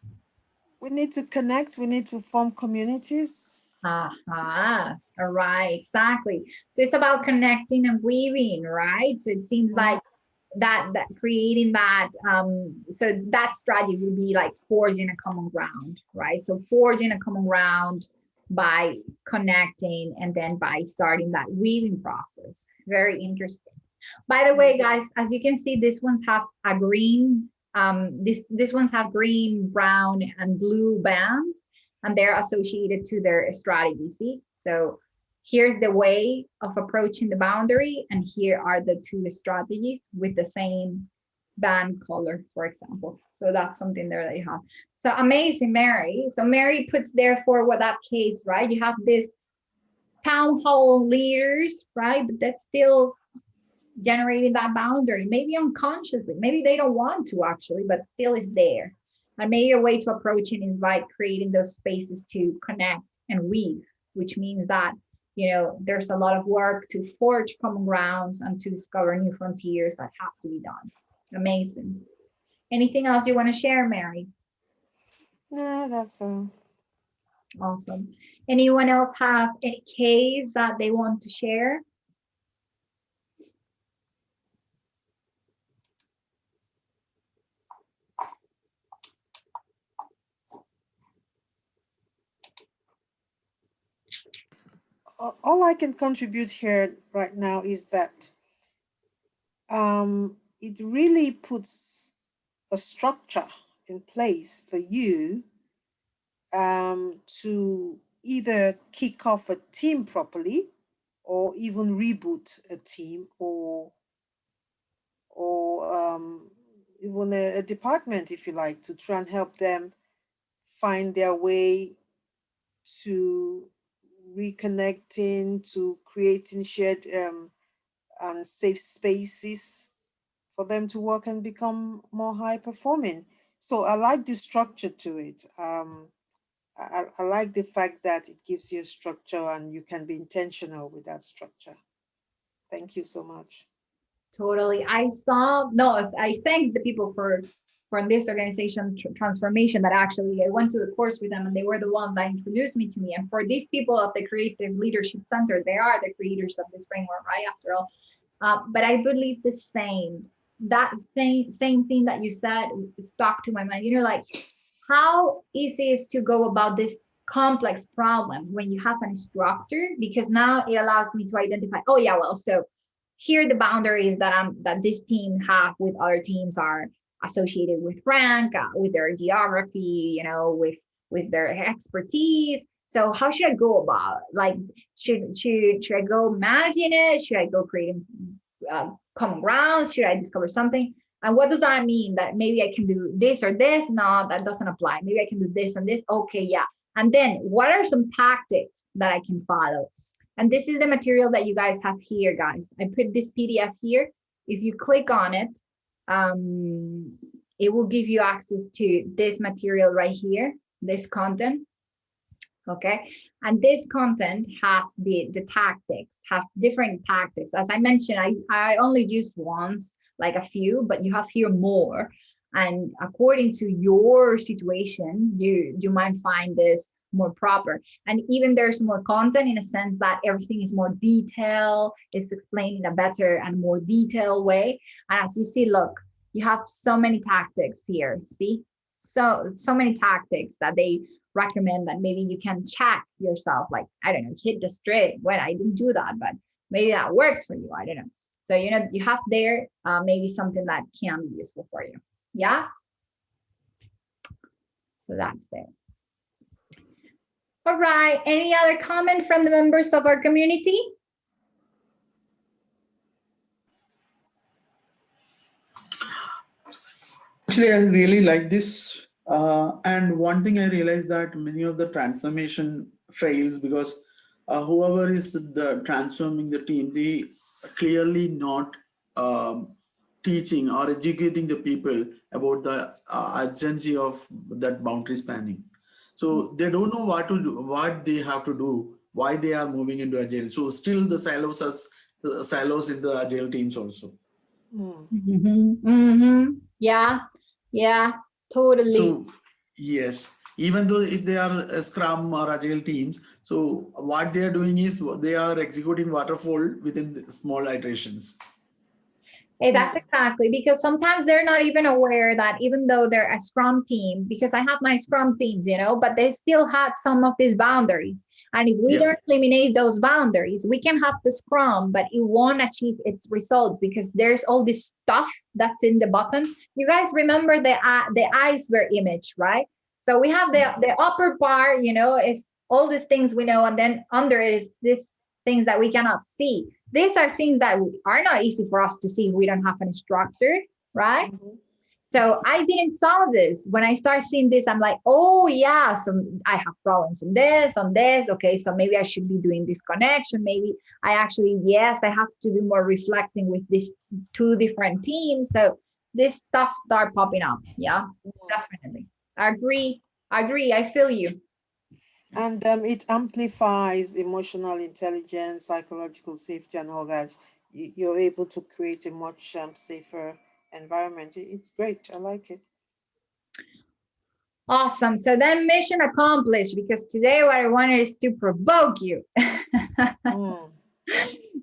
We need to connect, we need to form communities. Uh-huh. All right, exactly. So it's about connecting and weaving, right? So it seems like that creating that so that strategy would be like forging a common ground, right? So forging a common ground by connecting and then by starting that weaving process. Very interesting. By the way, guys, as you can see, these ones have a green this ones have green, brown, and blue bands, and they're associated to their strategy. See, so here's the way of approaching the boundary, and here are the two strategies with the same band color, for example. So that's something there that you have. So amazing, Mary. So Mary puts there for what that case, right? You have this town hall leaders, right? But that's still generating that boundary, maybe unconsciously, maybe they don't want to actually, but still is there. And maybe a way to approach it is by creating those spaces to connect and weave, which means that, there's a lot of work to forge common grounds and to discover new frontiers that has to be done. Amazing. Anything else you want to share, Mary? No, that's all. Awesome. Anyone else have any case that they want to share? All I can contribute here right now is that it really puts a structure in place for you to either kick off a team properly or even reboot a team or even a department, if you like, to try and help them find their way to reconnecting, to creating shared and safe spaces for them to work and become more high performing. So I like the structure to it. I like the fact that it gives you a structure and you can be intentional with that structure. Thank you so much. Totally. I saw, no, I thank the people for this organization transformation that actually I went to the course with them and they were the one that introduced me to me. And for these people of the Creative Leadership Center, they are the creators of this framework, right? After all. But I believe the same, that same thing that you said stuck to my mind. You know, like how easy is to go about this complex problem when you have an instructor, because now it allows me to identify, oh yeah, well, so here the boundaries that this team have with other teams are associated with rank, with their geography, you know, with their expertise. So how should I go about it? Like should I go managing it? Should I go creating common ground? Should I discover something? And what does that mean? That maybe I can do this or this? No, that doesn't apply. Maybe I can do this and this. Okay, yeah. And then what are some tactics that I can follow? And this is the material that you guys have here, guys. I put this PDF here. If you click on it, it will give you access to this material right here, this content. Okay, and this content has the tactics, have different tactics. As I mentioned, I only used once, like a few, but you have here more. And according to your situation, you might find this more proper. And even there's more content in a sense that everything is more detailed, it's explained in a better and more detailed way. And as you see, look, you have so many tactics here. See, so many tactics that they recommend that maybe you can check yourself, like, I don't know, hit the straight. Well, I didn't do that, but maybe that works for you. I don't know. So, you know, you have there maybe something that can be useful for you. Yeah. So that's it. All right. Any other comment from the members of our community? Actually, I really like this. And one thing I realized that many of the transformation fails because whoever is the transforming the team, they clearly not teaching or educating the people about the urgency of that boundary spanning. So they don't know what to do, what they have to do, why they are moving into agile. So still the silos in the agile teams also. Yeah, yeah, totally. So yes, even though if they are Scrum or Agile teams, so what they are doing is they are executing waterfall within the small iterations. Hey, that's exactly, because sometimes they're not even aware that even though they're a Scrum team, because I have my Scrum teams, you know, but they still had some of these boundaries. And if we don't eliminate those boundaries, we can have the Scrum, but it won't achieve its result because there's all this stuff that's in the bottom. You guys remember the iceberg image, right? So we have the upper part, you know, is all these things we know, and then under is this things that we cannot see. These are things that are not easy for us to see if we don't have an instructor, right? So I didn't saw this. When I start seeing this, I'm like, oh yeah, so I have problems on this. Okay, so maybe I should be doing this connection. Maybe I actually, yes, I have to do more reflecting with these two different teams. So this stuff start popping up. Yeah, definitely. I agree. I feel you. And it amplifies emotional intelligence, psychological safety, and all that. You're able to create a much safer environment. It's great. I like it. Awesome. So then mission accomplished, because today what I wanted is to provoke you. Mm.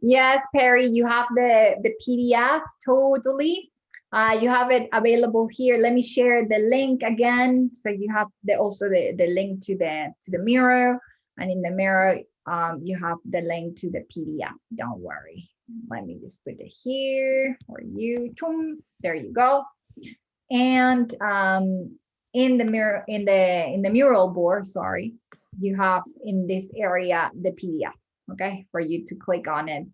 Yes, Perry, you have the PDF totally. You have it available here. Let me share the link again. So you have also the link to the mirror, and in the mirror, you have the link to the PDF. Don't worry. Let me just put it here for you. There you go. And in the mirror, in the mural board, sorry, you have in this area the PDF, okay, for you to click on it.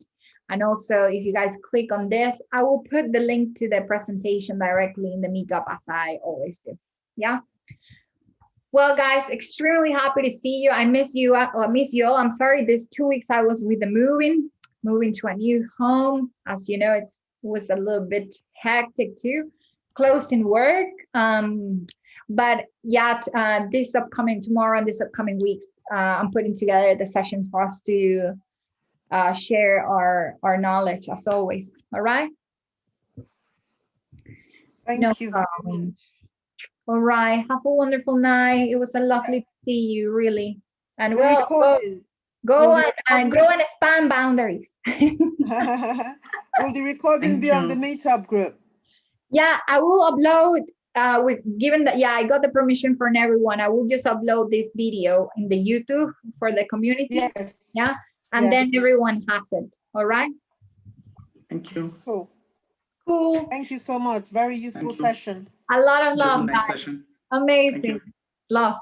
And also, if you guys click on this, I will put the link to the presentation directly in the meetup, as I always do. Yeah. Well, guys, extremely happy to see you. I miss you. I miss you all. I'm sorry, this 2 weeks I was with the moving to a new home. As you know, it was a little bit hectic too, close in work. But yeah, tomorrow and this upcoming weeks, I'm putting together the sessions for us to share our knowledge as always. All right. Thank you very much. All right. Have a wonderful night. It was a lovely to see you, really. And The well, recording. go Will the and grow and expand boundaries. Will the recording Thank be on you. the meetup group? Yeah, I will upload. Given that, yeah, I got the permission from everyone. I will just upload this video in the YouTube for the community. Yes. Yeah, and then everyone has it. All right. Thank you. Cool. Cool. Thank you so much. Very useful Thank you. session. A lot of It was a love, nice guys. session. Amazing. Thank you. Love.